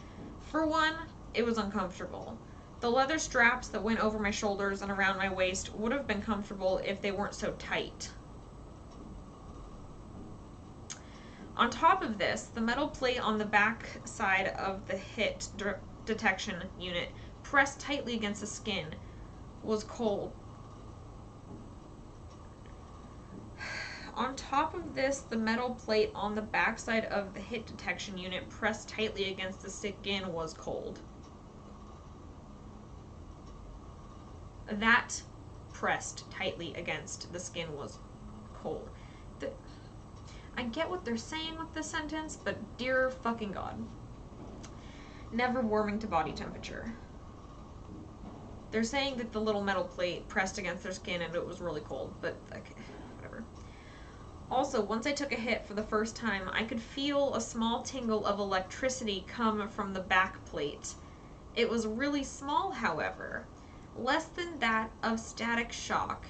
For one, it was uncomfortable. The leather straps that went over my shoulders and around my waist would have been comfortable if they weren't so tight. On top of this, the metal plate on the back side of the hit detection unit, pressed tightly against the skin, was cold. On top of this, the metal plate on the backside of the hit detection unit, pressed tightly against the skin, was cold. That pressed tightly against the skin was cold. I get what they're saying with this sentence, but dear fucking God. Never warming to body temperature. They're saying that the little metal plate pressed against their skin and it was really cold, but okay, whatever. Also, once I took a hit for the first time, I could feel a small tingle of electricity come from the back plate. It was really small, however. Less than that of static shock.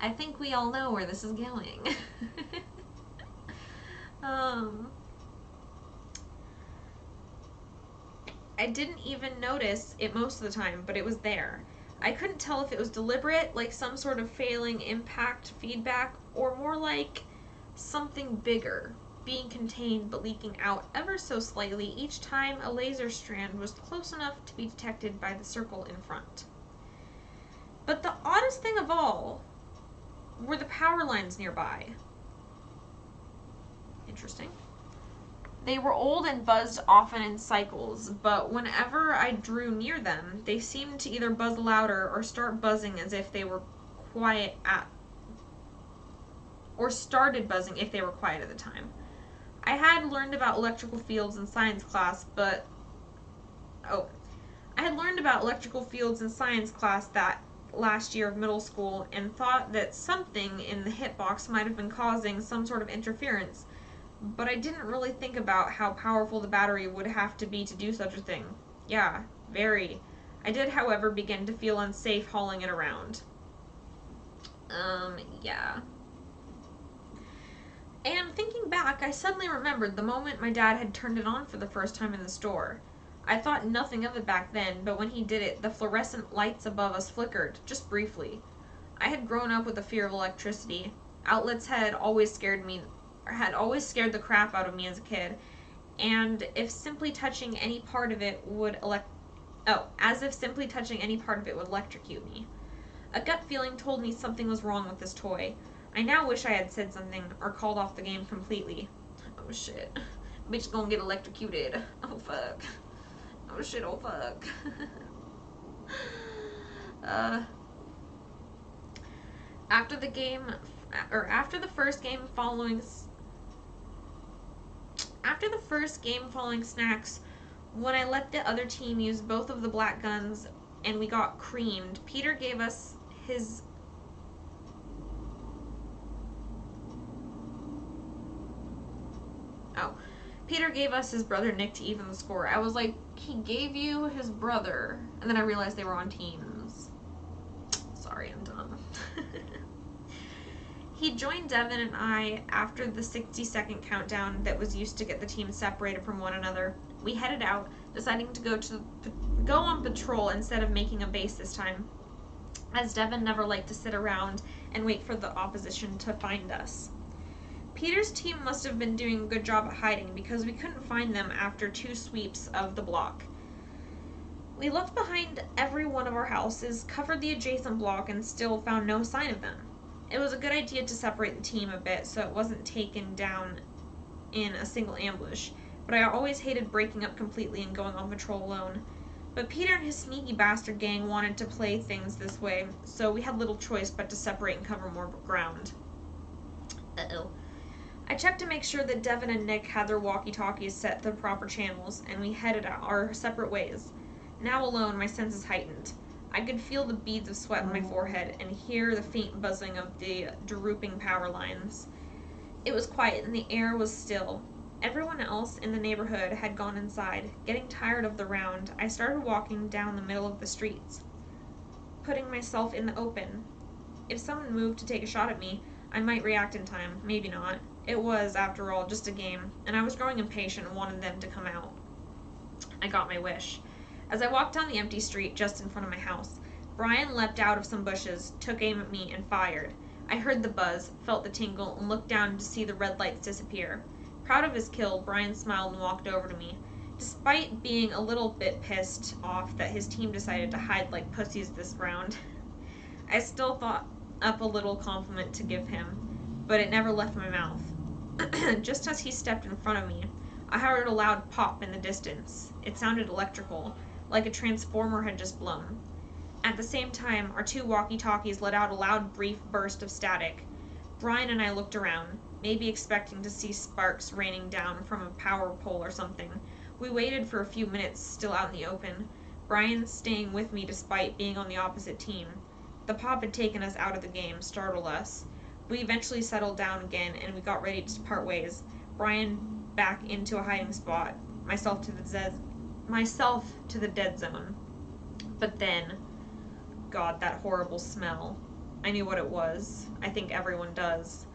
I think we all know where this is going. I didn't even notice it most of the time, but it was there. I couldn't tell if it was deliberate, like some sort of failing impact feedback, or more like something bigger, being contained but leaking out ever so slightly each time a laser strand was close enough to be detected by the circle in front. But the oddest thing of all were the power lines nearby. Interesting. They were old and buzzed often in cycles, but whenever I drew near them, they seemed to either buzz louder or start buzzing as if they were quiet started buzzing if they were quiet at the time. I had learned about electrical fields in science class that last year of middle school and thought that something in the hitbox might have been causing some sort of interference, but I didn't really think about how powerful the battery would have to be to do such a thing. Yeah, very. I did, however, begin to feel unsafe hauling it around. Yeah. And thinking back, I suddenly remembered the moment my dad had turned it on for the first time in the store. I thought nothing of it back then, but when he did it, the fluorescent lights above us flickered, just briefly. I had grown up with a fear of electricity. Outlets had always scared the crap out of me as a kid, and if simply touching any part of it would as if simply touching any part of it would electrocute me. A gut feeling told me something was wrong with this toy. I now wish I had said something or called off the game completely. Oh shit. Bitch gonna get electrocuted. Oh fuck. Oh shit, oh fuck. After the first game following snacks, when I let the other team use both of the black guns and we got creamed, Peter gave us his brother Nick to even the score. I was like, he gave you his brother, and then I realized they were on teams. Sorry, I'm dumb. He joined Devin and I after the 60-second countdown that was used to get the teams separated from one another. We headed out, deciding to go on patrol instead of making a base this time, as Devin never liked to sit around and wait for the opposition to find us. Peter's team must have been doing a good job at hiding because we couldn't find them after 2 sweeps of the block. We looked behind every one of our houses, covered the adjacent block, and still found no sign of them. It was a good idea to separate the team a bit so it wasn't taken down in a single ambush, but I always hated breaking up completely and going on patrol alone. But Peter and his sneaky bastard gang wanted to play things this way, so we had little choice but to separate and cover more ground. Uh-oh. I checked to make sure that Devin and Nick had their walkie-talkies set to the proper channels, and we headed our separate ways. Now alone, my senses heightened. I could feel the beads of sweat on my forehead and hear the faint buzzing of the drooping power lines. It was quiet and the air was still. Everyone else in the neighborhood had gone inside. Getting tired of the round, I started walking down the middle of the streets, putting myself in the open. If someone moved to take a shot at me, I might react in time, maybe not. It was, after all, just a game, and I was growing impatient and wanted them to come out. I got my wish. As I walked down the empty street just in front of my house, Brian leapt out of some bushes, took aim at me, and fired. I heard the buzz, felt the tingle, and looked down to see the red lights disappear. Proud of his kill, Brian smiled and walked over to me. Despite being a little bit pissed off that his team decided to hide like pussies this round, I still thought up a little compliment to give him, but it never left my mouth. Just as he stepped in front of me, I heard a loud pop in the distance. It sounded electrical, like a transformer had just blown. At the same time, our 2 walkie-talkies let out a loud, brief burst of static. Brian and I looked around, maybe expecting to see sparks raining down from a power pole or something. We waited for a few minutes, still out in the open, Brian staying with me despite being on the opposite team. The pop had taken us out of the game, startled us. We eventually settled down again, and we got ready to part ways. Brian back into a hiding spot, myself to the dead zone. But then, God, that horrible smell. I knew what it was. I think everyone does.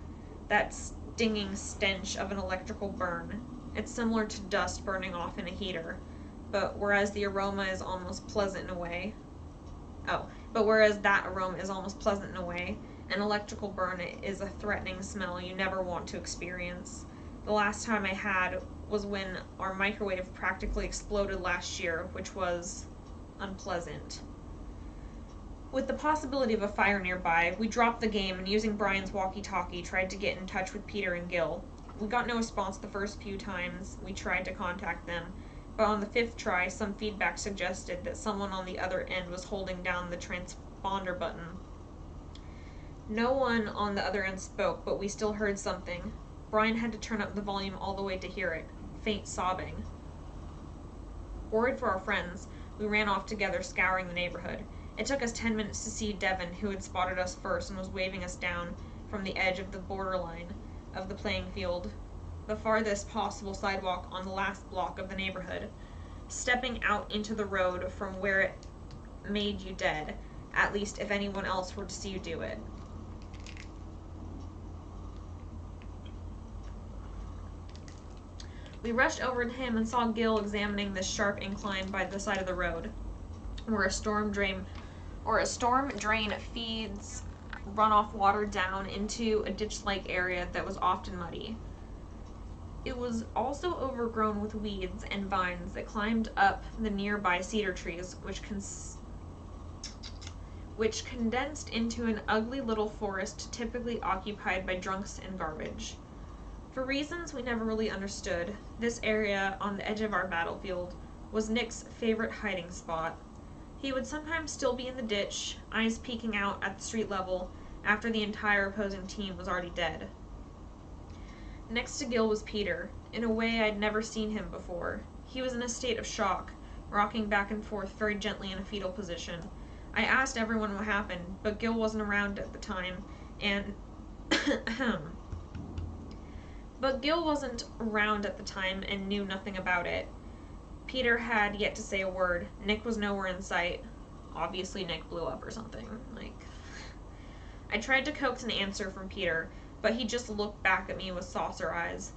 That stinging stench of an electrical burn. It's similar to dust burning off in a heater, but whereas that aroma is almost pleasant in a way, an electrical burn is a threatening smell you never want to experience. The last time I had was when our microwave practically exploded last year, which was unpleasant. With the possibility of a fire nearby, we dropped the game and, using Brian's walkie-talkie, tried to get in touch with Peter and Gil. We got no response the first few times we tried to contact them, but on the 5th try, some feedback suggested that someone on the other end was holding down the transponder button. No one on the other end spoke, but we still heard something. Brian had to turn up the volume all the way to hear it. Faint sobbing. Worried for our friends, we ran off together, scouring the neighborhood. It took us 10 minutes to see Devin, who had spotted us first and was waving us down from the edge of the borderline of the playing field, the farthest possible sidewalk on the last block of the neighborhood, stepping out into the road from where it made you dead, at least if anyone else were to see you do it. We rushed over to him and saw Gil examining the sharp incline by the side of the road, where a storm drain feeds runoff water down into a ditch-like area that was often muddy. It was also overgrown with weeds and vines that climbed up the nearby cedar trees, which condensed into an ugly little forest typically occupied by drunks and garbage. For reasons we never really understood, this area on the edge of our battlefield was Nick's favorite hiding spot. He would sometimes still be in the ditch, eyes peeking out at the street level after the entire opposing team was already dead. Next to Gil was Peter, in a way I'd never seen him before. He was in a state of shock, rocking back and forth very gently in a fetal position. I asked everyone what happened, but Gil wasn't around at the time, and knew nothing about it. Peter had yet to say a word. Nick was nowhere in sight. Obviously Nick blew up or something. I tried to coax an answer from Peter, but he just looked back at me with saucer eyes.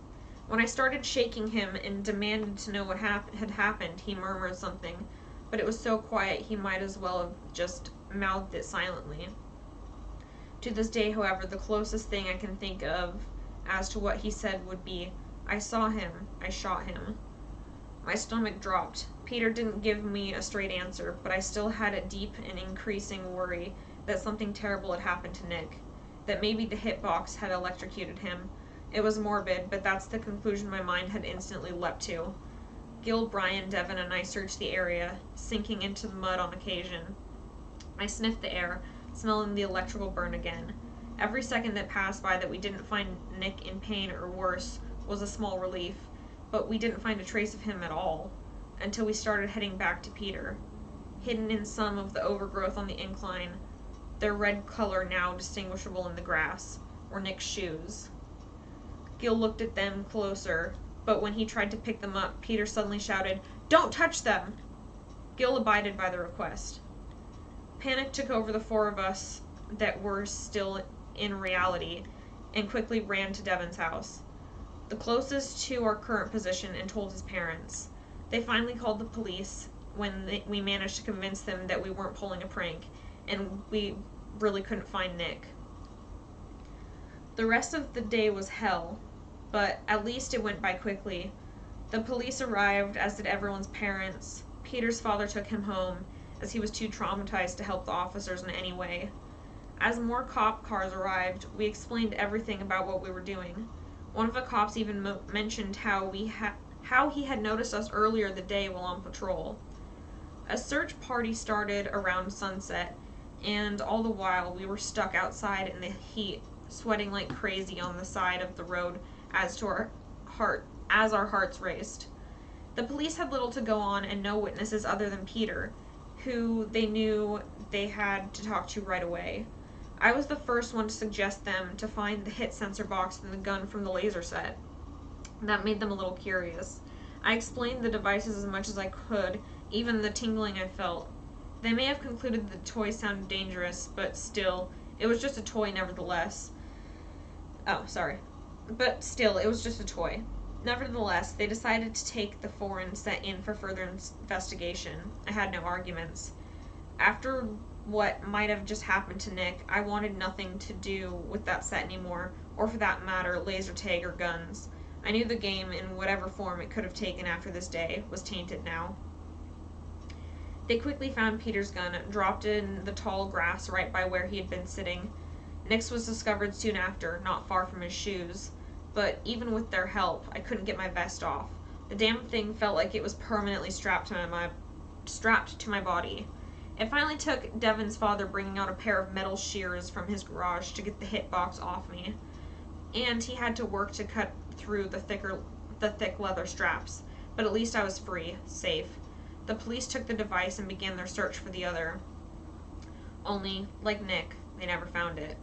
When I started shaking him and demanded to know what had happened, he murmured something, but it was so quiet he might as well have just mouthed it silently. To this day, however, the closest thing I can think of as to what he said would be, "I saw him, I shot him." My stomach dropped. Peter didn't give me a straight answer, but I still had a deep and increasing worry that something terrible had happened to Nick, that maybe the hitbox had electrocuted him. It was morbid, but that's the conclusion my mind had instantly leapt to. Gil, Brian, Devin, and I searched the area, sinking into the mud on occasion. I sniffed the air, smelling the electrical burn again. Every second that passed by that we didn't find Nick in pain or worse was a small relief, but we didn't find a trace of him at all, until we started heading back to Peter. Hidden in some of the overgrowth on the incline, their red color now distinguishable in the grass, were Nick's shoes. Gil looked at them closer, but when he tried to pick them up, Peter suddenly shouted, "Don't touch them!" Gil abided by the request. Panic took over the four of us that were still in reality, and quickly ran to Devin's house, the closest to our current position, and told his parents. They finally called the police when we managed to convince them that we weren't pulling a prank, and we really couldn't find Nick. The rest of the day was hell, but at least it went by quickly. The police arrived, as did everyone's parents. Peter's father took him home, as he was too traumatized to help the officers in any way. As more cop cars arrived, we explained everything about what we were doing. One of the cops even mentioned how he had noticed us earlier the day while on patrol. A search party started around sunset, and all the while we were stuck outside in the heat, sweating like crazy on the side of the road as our hearts raced. The police had little to go on and no witnesses other than Peter, who they knew they had to talk to right away. I was the first one to suggest them to find the hit sensor box and the gun from the laser set. That made them a little curious. I explained the devices as much as I could, even the tingling I felt. They may have concluded the toy sounded dangerous, but still, it was just a toy nevertheless. But still, it was just a toy. Nevertheless, they decided to take the foreign set in for further investigation. I had no arguments. After what might have just happened to Nick, I wanted nothing to do with that set anymore, or for that matter, laser tag or guns. I knew the game, in whatever form it could have taken after this day, was tainted now. They quickly found Peter's gun, dropped it in the tall grass right by where he had been sitting. Nick's was discovered soon after, not far from his shoes, but even with their help, I couldn't get my vest off. The damn thing felt like it was permanently strapped to my body. It finally took Devin's father bringing out a pair of metal shears from his garage to get the hitbox off me, and he had to work to cut through the thick leather straps, but at least I was free, safe. The police took the device and began their search for the other. Only, like Nick, they never found it.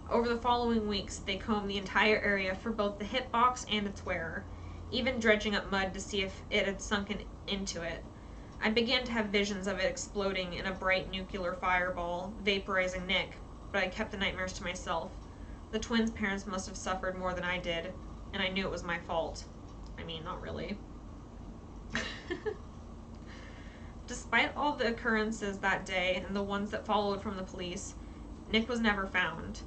Over the following weeks, they combed the entire area for both the hitbox and its wearer, even dredging up mud to see if it had sunken into it. I began to have visions of it exploding in a bright nuclear fireball, vaporizing Nick, but I kept the nightmares to myself. The twins' parents must have suffered more than I did, and I knew it was my fault. I mean, not really. Despite all the occurrences that day and the ones that followed from the police, Nick was never found.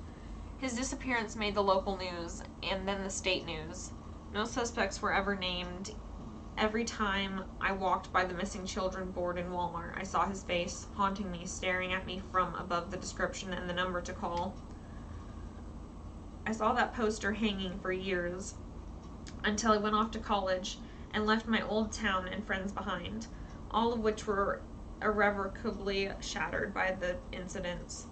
His disappearance made the local news and then the state news. No suspects were ever named. Every time I walked by the missing children board in Walmart, I saw his face, haunting me, staring at me from above the description and the number to call. I saw that poster hanging for years, until I went off to college and left my old town and friends behind, all of which were irrevocably shattered by the incidents.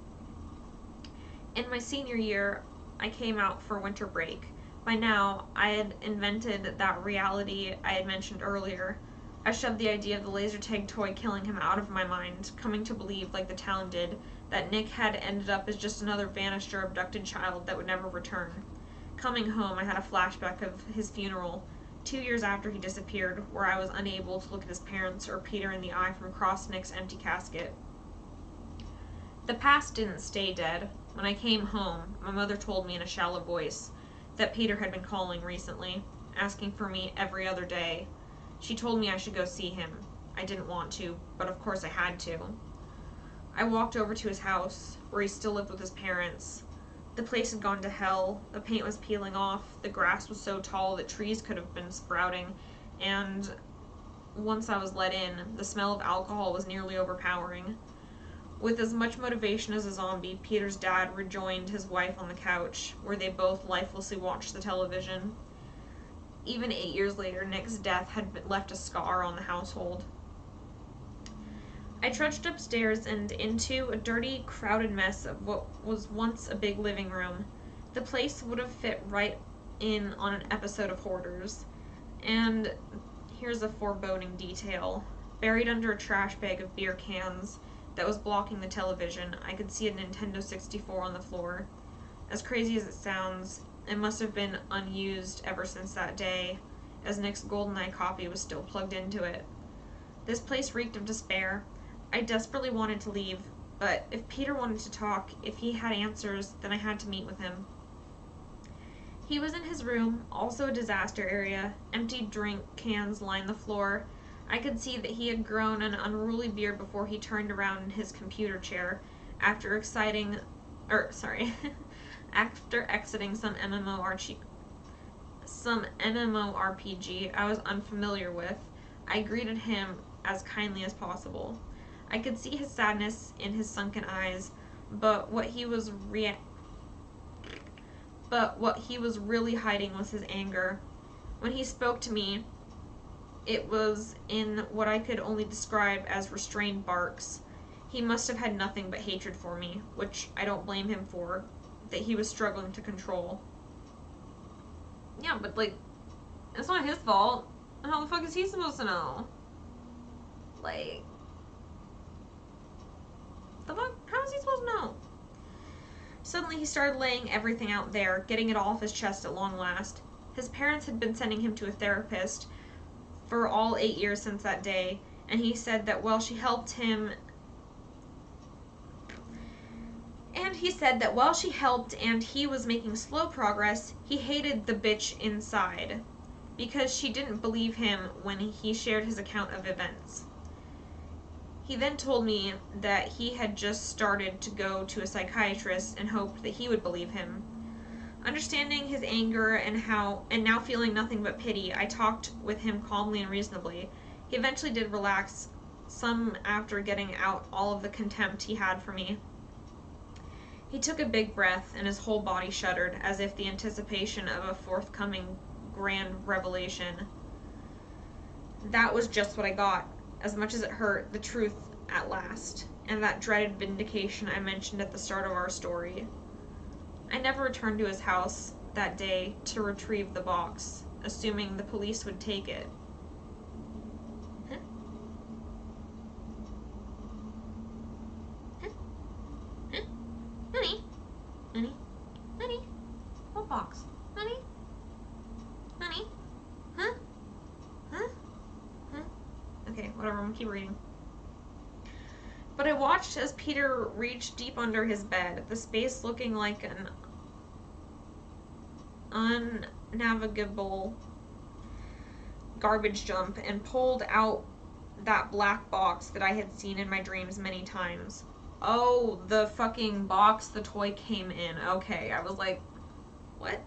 In my senior year, I came out for winter break. By now, I had invented that reality I had mentioned earlier. I shoved the idea of the laser tag toy killing him out of my mind, coming to believe, like the town did, that Nick had ended up as just another vanished or abducted child that would never return. Coming home, I had a flashback of his funeral, 2 years after he disappeared, where I was unable to look at his parents or Peter in the eye from across Nick's empty casket. The past didn't stay dead. When I came home, my mother told me in a shallow voice that Peter had been calling recently, asking for me every other day. She told me I should go see him. I didn't want to, but of course I had to. I walked over to his house, where he still lived with his parents. The place had gone to hell, the paint was peeling off, the grass was so tall that trees could have been sprouting, and once I was let in, the smell of alcohol was nearly overpowering. With as much motivation as a zombie, Peter's dad rejoined his wife on the couch, where they both lifelessly watched the television. Even 8 years later, Nick's death had left a scar on the household. I trudged upstairs and into a dirty, crowded mess of what was once a big living room. The place would have fit right in on an episode of Hoarders. And here's a foreboding detail. Buried under a trash bag of beer cans that was blocking the television, I could see a Nintendo 64 on the floor. As crazy as it sounds, it must have been unused ever since that day, as Nick's GoldenEye copy was still plugged into it. This place reeked of despair. I desperately wanted to leave, but if Peter wanted to talk, if he had answers, then I had to meet with him. He was in his room, also a disaster area. Empty drink cans lined the floor. I could see that he had grown an unruly beard before he turned around in his computer chair after exiting some MMORPG I was unfamiliar with. I greeted him as kindly as possible. I could see his sadness in his sunken eyes, but what he was really hiding was his anger. When he spoke to me, it was in what I could only describe as restrained barks. He must have had nothing but hatred for me, which I don't blame him for, that he was struggling to control. Yeah, but like, it's not his fault. How the fuck is he supposed to know? Like, the fuck? How is he supposed to know? Suddenly he started laying everything out there, getting it all off his chest at long last. His parents had been sending him to a therapist for all 8 years since that day, and he said that while she helped and he was making slow progress, he hated the bitch inside, because she didn't believe him when he shared his account of events. He then told me that he had just started to go to a psychiatrist and hoped that he would believe him. Understanding his anger and now feeling nothing but pity, I talked with him calmly and reasonably. He eventually did relax, some after getting out all of the contempt he had for me. He took a big breath, and his whole body shuddered, as if the anticipation of a forthcoming grand revelation. That was just what I got, as much as it hurt, the truth at last, and that dreaded vindication I mentioned at the start of our story. I never returned to his house that day to retrieve the box, assuming the police would take it. Huh? Huh? Huh? Honey? Honey? Honey? What box? Honey? Honey? Huh? Huh? Huh? Okay, whatever, I'm gonna keep reading. But I watched as Peter reached deep under his bed, the space looking like an unnavigable garbage dump, and pulled out that black box that I had seen in my dreams many times. Oh, the fucking box the toy came in. Okay, I was like, what?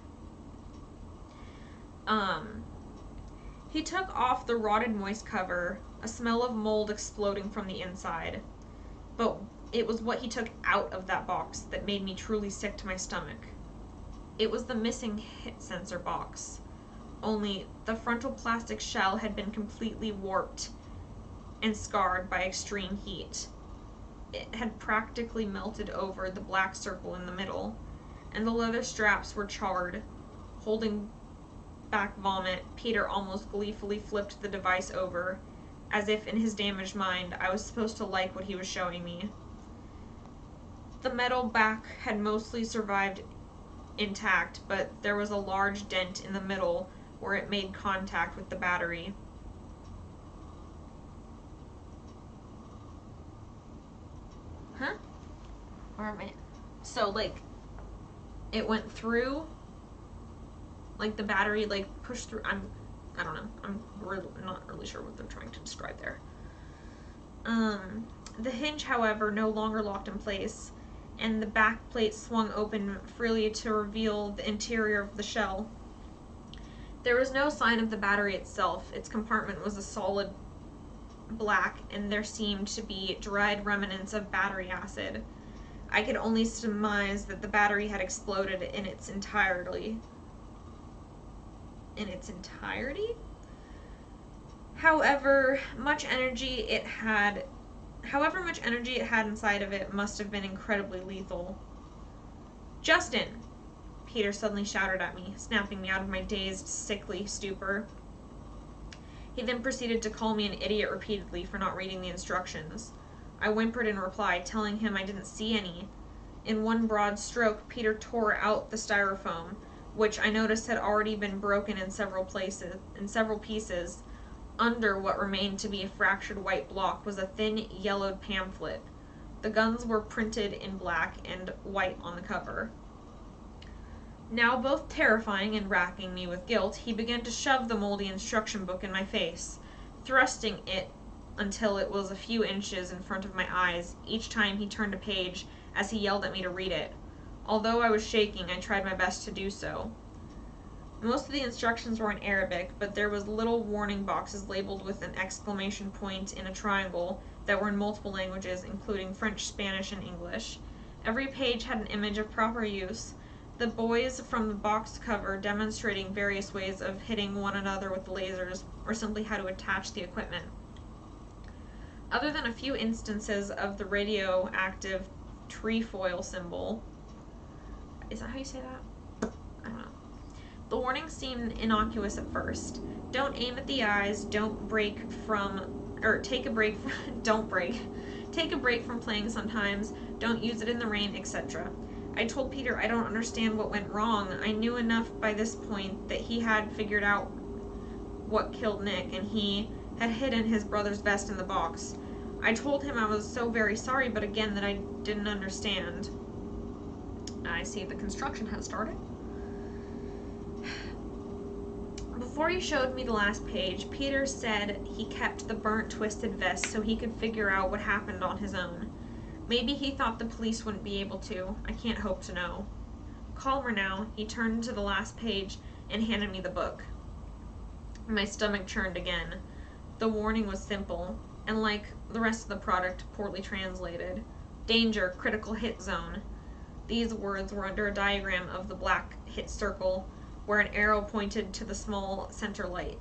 He took off the rotted moist cover, a smell of mold exploding from the inside. But it was what he took out of that box that made me truly sick to my stomach. It was the missing hit sensor box. Only the frontal plastic shell had been completely warped and scarred by extreme heat. It had practically melted over the black circle in the middle, and the leather straps were charred. Holding back vomit, Peter almost gleefully flipped the device over, as if in his damaged mind I was supposed to like what he was showing me. The metal back had mostly survived intact, but there was a large dent in the middle where it made contact with the battery. Huh? Where am I? So, like, it went through, like, the battery, like, pushed through. I don't know. I'm not really sure what they're trying to describe there. The hinge, however, no longer locked in place, and the back plate swung open freely to reveal the interior of the shell. There was no sign of the battery itself. Its compartment was a solid black, and there seemed to be dried remnants of battery acid. I could only surmise that the battery had exploded in its entirety. However much energy it had inside of it must have been incredibly lethal. "Justin!" Peter suddenly shouted at me, snapping me out of my dazed, sickly stupor. He then proceeded to call me an idiot repeatedly for not reading the instructions. I whimpered in reply, telling him I didn't see any. In one broad stroke, Peter tore out the styrofoam, which I noticed had already been broken in several pieces. Under what remained to be a fractured white block was a thin, yellowed pamphlet. The guns were printed in black and white on the cover. Now both terrifying and racking me with guilt, he began to shove the moldy instruction book in my face, thrusting it until it was a few inches in front of my eyes each time he turned a page as he yelled at me to read it. Although I was shaking, I tried my best to do so. Most of the instructions were in Arabic, but there was little warning boxes labeled with an exclamation point in a triangle that were in multiple languages, including French, Spanish, and English. Every page had an image of proper use, the boys from the box cover demonstrating various ways of hitting one another with lasers, or simply how to attach the equipment. Other than a few instances of the radioactive trefoil symbol, is that how you say that? I don't know. The warning seemed innocuous at first. Don't aim at the eyes, take a break from playing sometimes, don't use it in the rain, etc. I told Peter I don't understand what went wrong. I knew enough by this point that he had figured out what killed Nick, and he had hidden his brother's vest in the box. I told him I was so very sorry, but again that I didn't understand. I see the construction has started. Before he showed me the last page, Peter said he kept the burnt, twisted vest so he could figure out what happened on his own. Maybe he thought the police wouldn't be able to. I can't hope to know. Calmer now, he turned to the last page and handed me the book. My stomach churned again. The warning was simple, and like the rest of the product, poorly translated. Danger, critical hit zone. These words were under a diagram of the black hit circle, where an arrow pointed to the small center light.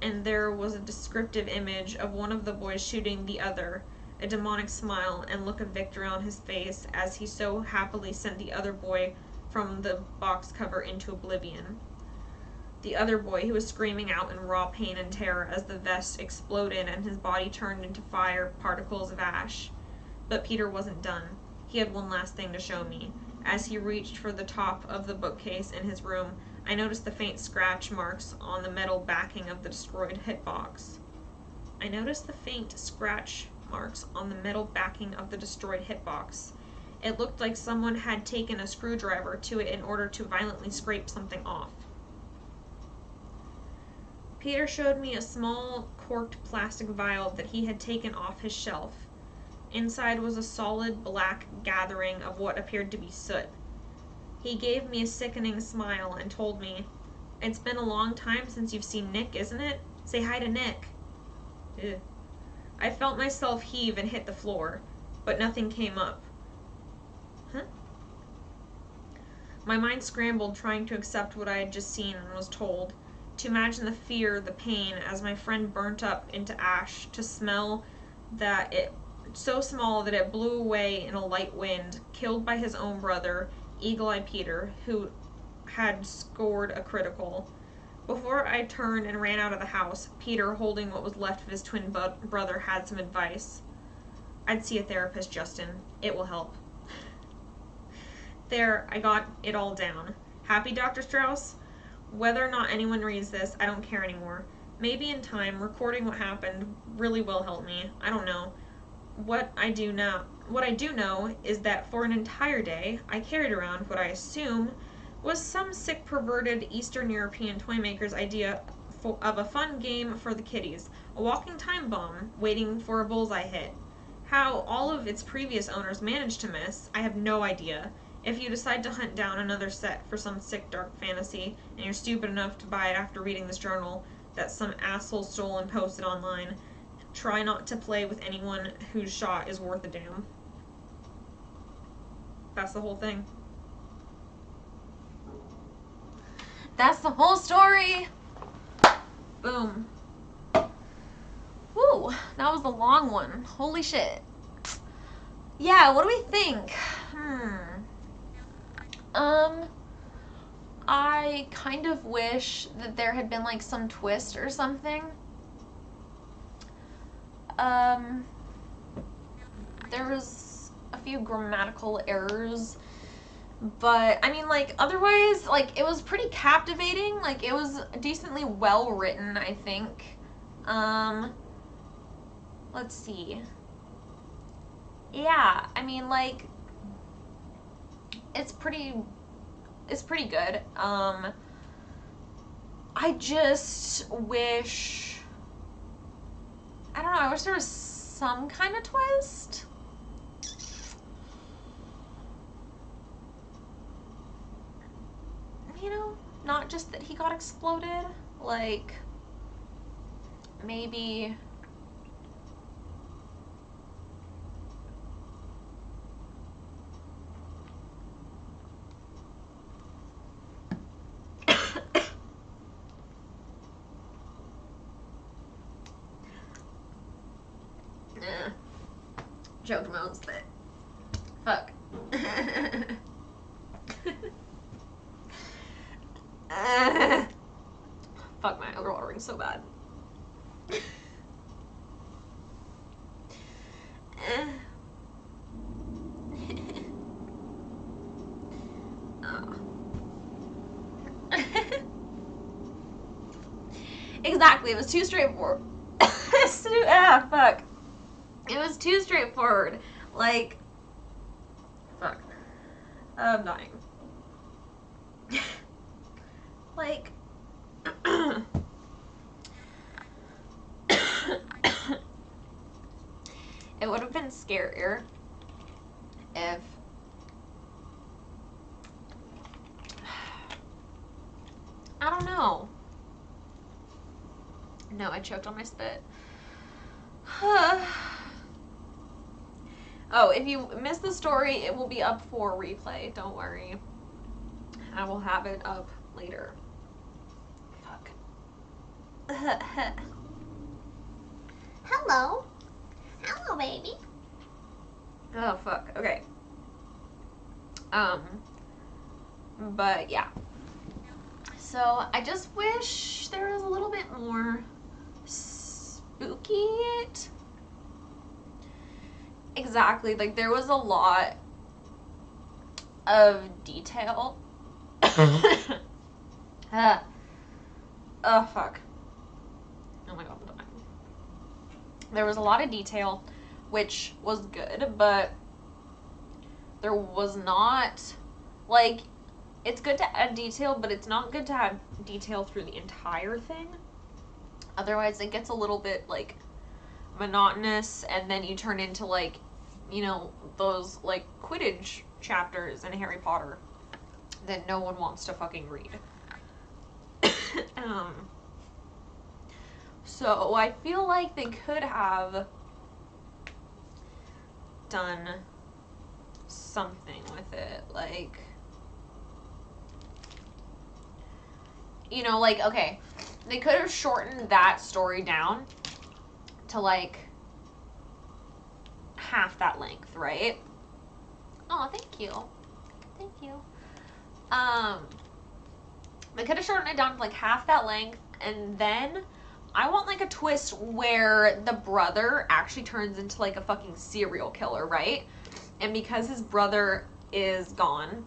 And there was a descriptive image of one of the boys shooting the other, a demonic smile and look of victory on his face as he so happily sent the other boy from the box cover into oblivion. The other boy, who was screaming out in raw pain and terror as the vest exploded and his body turned into fire particles of ash. But Peter wasn't done. He had one last thing to show me. As he reached for the top of the bookcase in his room, I noticed the faint scratch marks on the metal backing of the destroyed hitbox. It looked like someone had taken a screwdriver to it in order to violently scrape something off. Peter showed me a small corked plastic vial that he had taken off his shelf. Inside was a solid black gathering of what appeared to be soot. He gave me a sickening smile and told me, It's been a long time since you've seen Nick, isn't it? Say hi to Nick. Ugh. I felt myself heave and hit the floor, but nothing came up. Huh? My mind scrambled, trying to accept what I had just seen and was told, to imagine the fear, the pain, as my friend burnt up into ash, to smell that it so small that it blew away in a light wind, killed by his own brother, Eagle-Eye Peter, who had scored a critical. Before I turned and ran out of the house, Peter, holding what was left of his twin brother, had some advice. I'd see a therapist, Justin. It will help. There, I got it all down. Happy, Dr. Strauss? Whether or not anyone reads this, I don't care anymore. Maybe in time, recording what happened really will help me. I don't know. What I do know is that for an entire day, I carried around what I assume was some sick, perverted Eastern European toy maker's idea of a fun game for the kiddies. A walking time bomb, waiting for a bullseye hit. How all of its previous owners managed to miss, I have no idea. If you decide to hunt down another set for some sick, dark fantasy, and you're stupid enough to buy it after reading this journal that some asshole stole and posted online, try not to play with anyone whose shot is worth a damn. That's the whole thing. That's the whole story. Boom. Woo, that was a long one. Holy shit. Yeah, what do we think? I kind of wish that there had been like some twist or something. There was a few grammatical errors, but I mean, like, otherwise, like, it was pretty captivating. Like, it was decently well written, I think. Let's see. Yeah, I mean, like, it's pretty good. I just wish, I don't know, I wish there was some kind of twist. You know, not just that he got exploded, like, maybe choked my own spit. Fuck. Fuck, my overwatering's so bad. Exactly, it was too straightforward. Fuck. It was too straightforward. Like, fuck. I'm dying. Like, it would have been scarier if I don't know. No, I choked on my spit. Oh, if you missed the story, it will be up for replay. Don't worry. I will have it up later. Fuck. Hello. Hello, baby. Oh, fuck. Okay. But yeah. So, I just wish there was a little bit more spooky. Exactly. Like, there was a lot of detail. Oh, fuck. Oh my god, I'm dying. There was a lot of detail, which was good, but there was not, like, it's good to add detail, but it's not good to add detail through the entire thing. Otherwise, it gets a little bit, like, monotonous, and then you turn into, like, you know, those, like, Quidditch chapters in Harry Potter that no one wants to fucking read. So I feel like they could have done something with it, like, you know, like, okay, they could have shortened that story down to like half that length, right? Oh, thank you. Thank you. They could have shortened it down to like half that length, and then I want like a twist where the brother actually turns into like a fucking serial killer, right? And because his brother is gone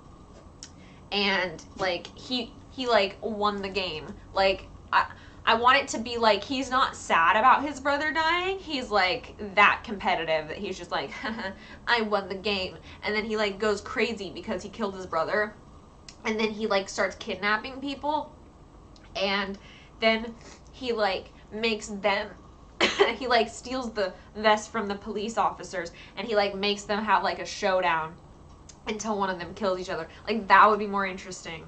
and like he like won the game, like I want it to be like he's not sad about his brother dying. He's like that competitive that he's just like, I won the game. And then he like goes crazy because he killed his brother. And then he like starts kidnapping people. And then he like makes them, he like steals the vest from the police officers. And he like makes them have like a showdown until one of them kills each other. Like that would be more interesting.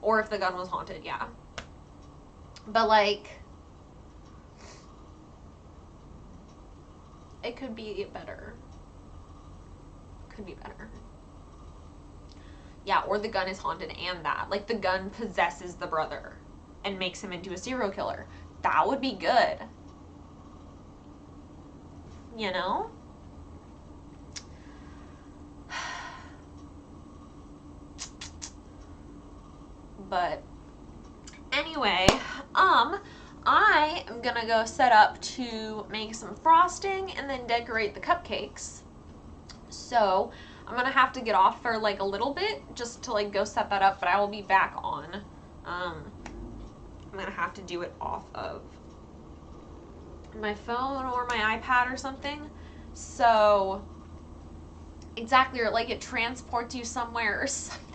Or if the gun was haunted, yeah. But, like, it could be better. Could be better. Yeah, or the gun is haunted and that. Like, the gun possesses the brother and makes him into a serial killer. That would be good. You know? But anyway, I am gonna go set up to make some frosting and then decorate the cupcakes. So I'm gonna have to get off for like a little bit just to like go set that up, but I will be back on. I'm gonna have to do it off of my phone or my iPad or something. So exactly, or like it transports you somewhere or something.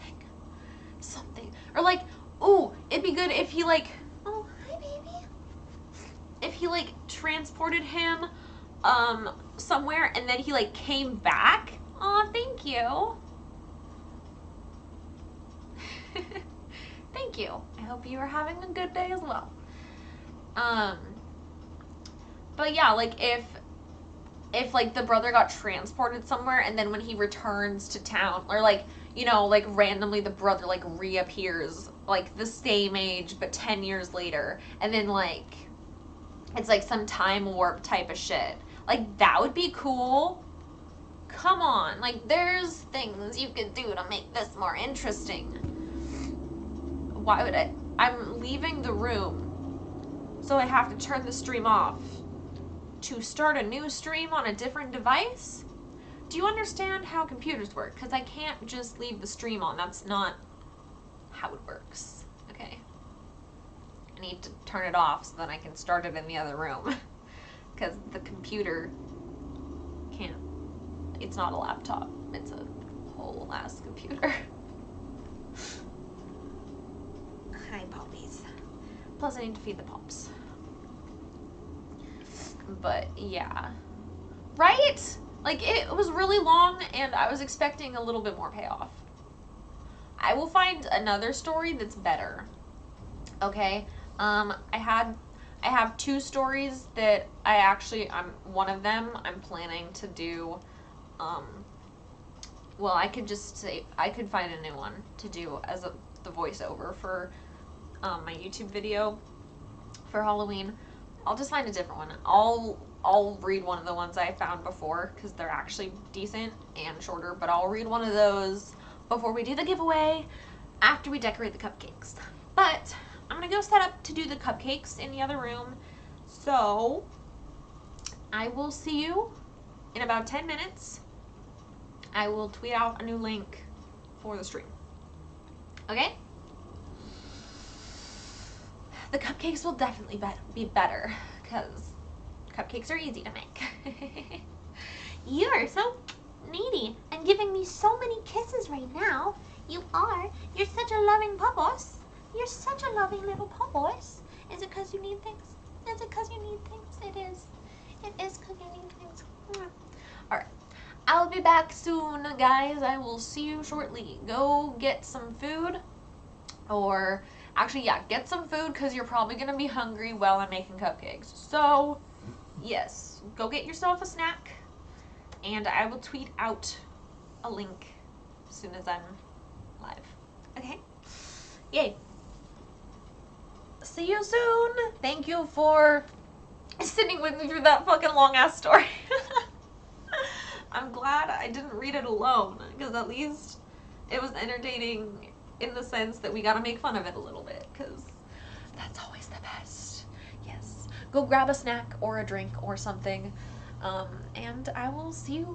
Or like, ooh, it'd be good if he like, oh, hi baby. If he like transported him somewhere and then he like came back. Aw, thank you. Thank you. I hope you are having a good day as well. But yeah, like if like the brother got transported somewhere and then when he returns to town, or like, you know, like randomly the brother like reappears like the same age but 10 years later, and then like it's like some time warp type of shit. Like that would be cool. Come on, like there's things you could do to make this more interesting. Why would I'm leaving the room, so I have to turn the stream off to start a new stream on a different device? Do you understand how computers work? Because I can't just leave the stream on. That's not how it works. Okay. I need to turn it off so that I can start it in the other room. Because the computer can't. It's not a laptop. It's a whole ass computer. Hi, puppies. Plus, I need to feed the pups. But yeah. Right? Like, it was really long, and I was expecting a little bit more payoff. I will find another story that's better. Okay? I have two stories that one of them I'm planning to do, well, I could find a new one to do as the voiceover for, my YouTube video for Halloween. I'll just find a different one. I'll read one of the ones I found before because they're actually decent and shorter, but I'll read one of those before we do the giveaway after we decorate the cupcakes. But I'm gonna go set up to do the cupcakes in the other room. So I will see you in about 10 minutes. I will tweet out a new link for the stream. Okay? The cupcakes will definitely be better because cupcakes are easy to make. You are so needy and giving me so many kisses right now. You are. You're such a loving puppos. You're such a loving little puppos. Is it because you need things? Is it because you need things? It is. It is because you need things. Alright. I'll be back soon, guys. I will see you shortly. Go get some food, or Actually, yeah, get some food because you're probably going to be hungry while I'm making cupcakes. So, yes, go get yourself a snack, and I will tweet out a link as soon as I'm live. Okay? Yay. See you soon. Thank you for sitting with me through that fucking long ass story. I'm glad I didn't read it alone, because at least it was entertaining in the sense that we gotta make fun of it a little bit, because that's always the best. Yes. Go grab a snack or a drink or something, and I will see you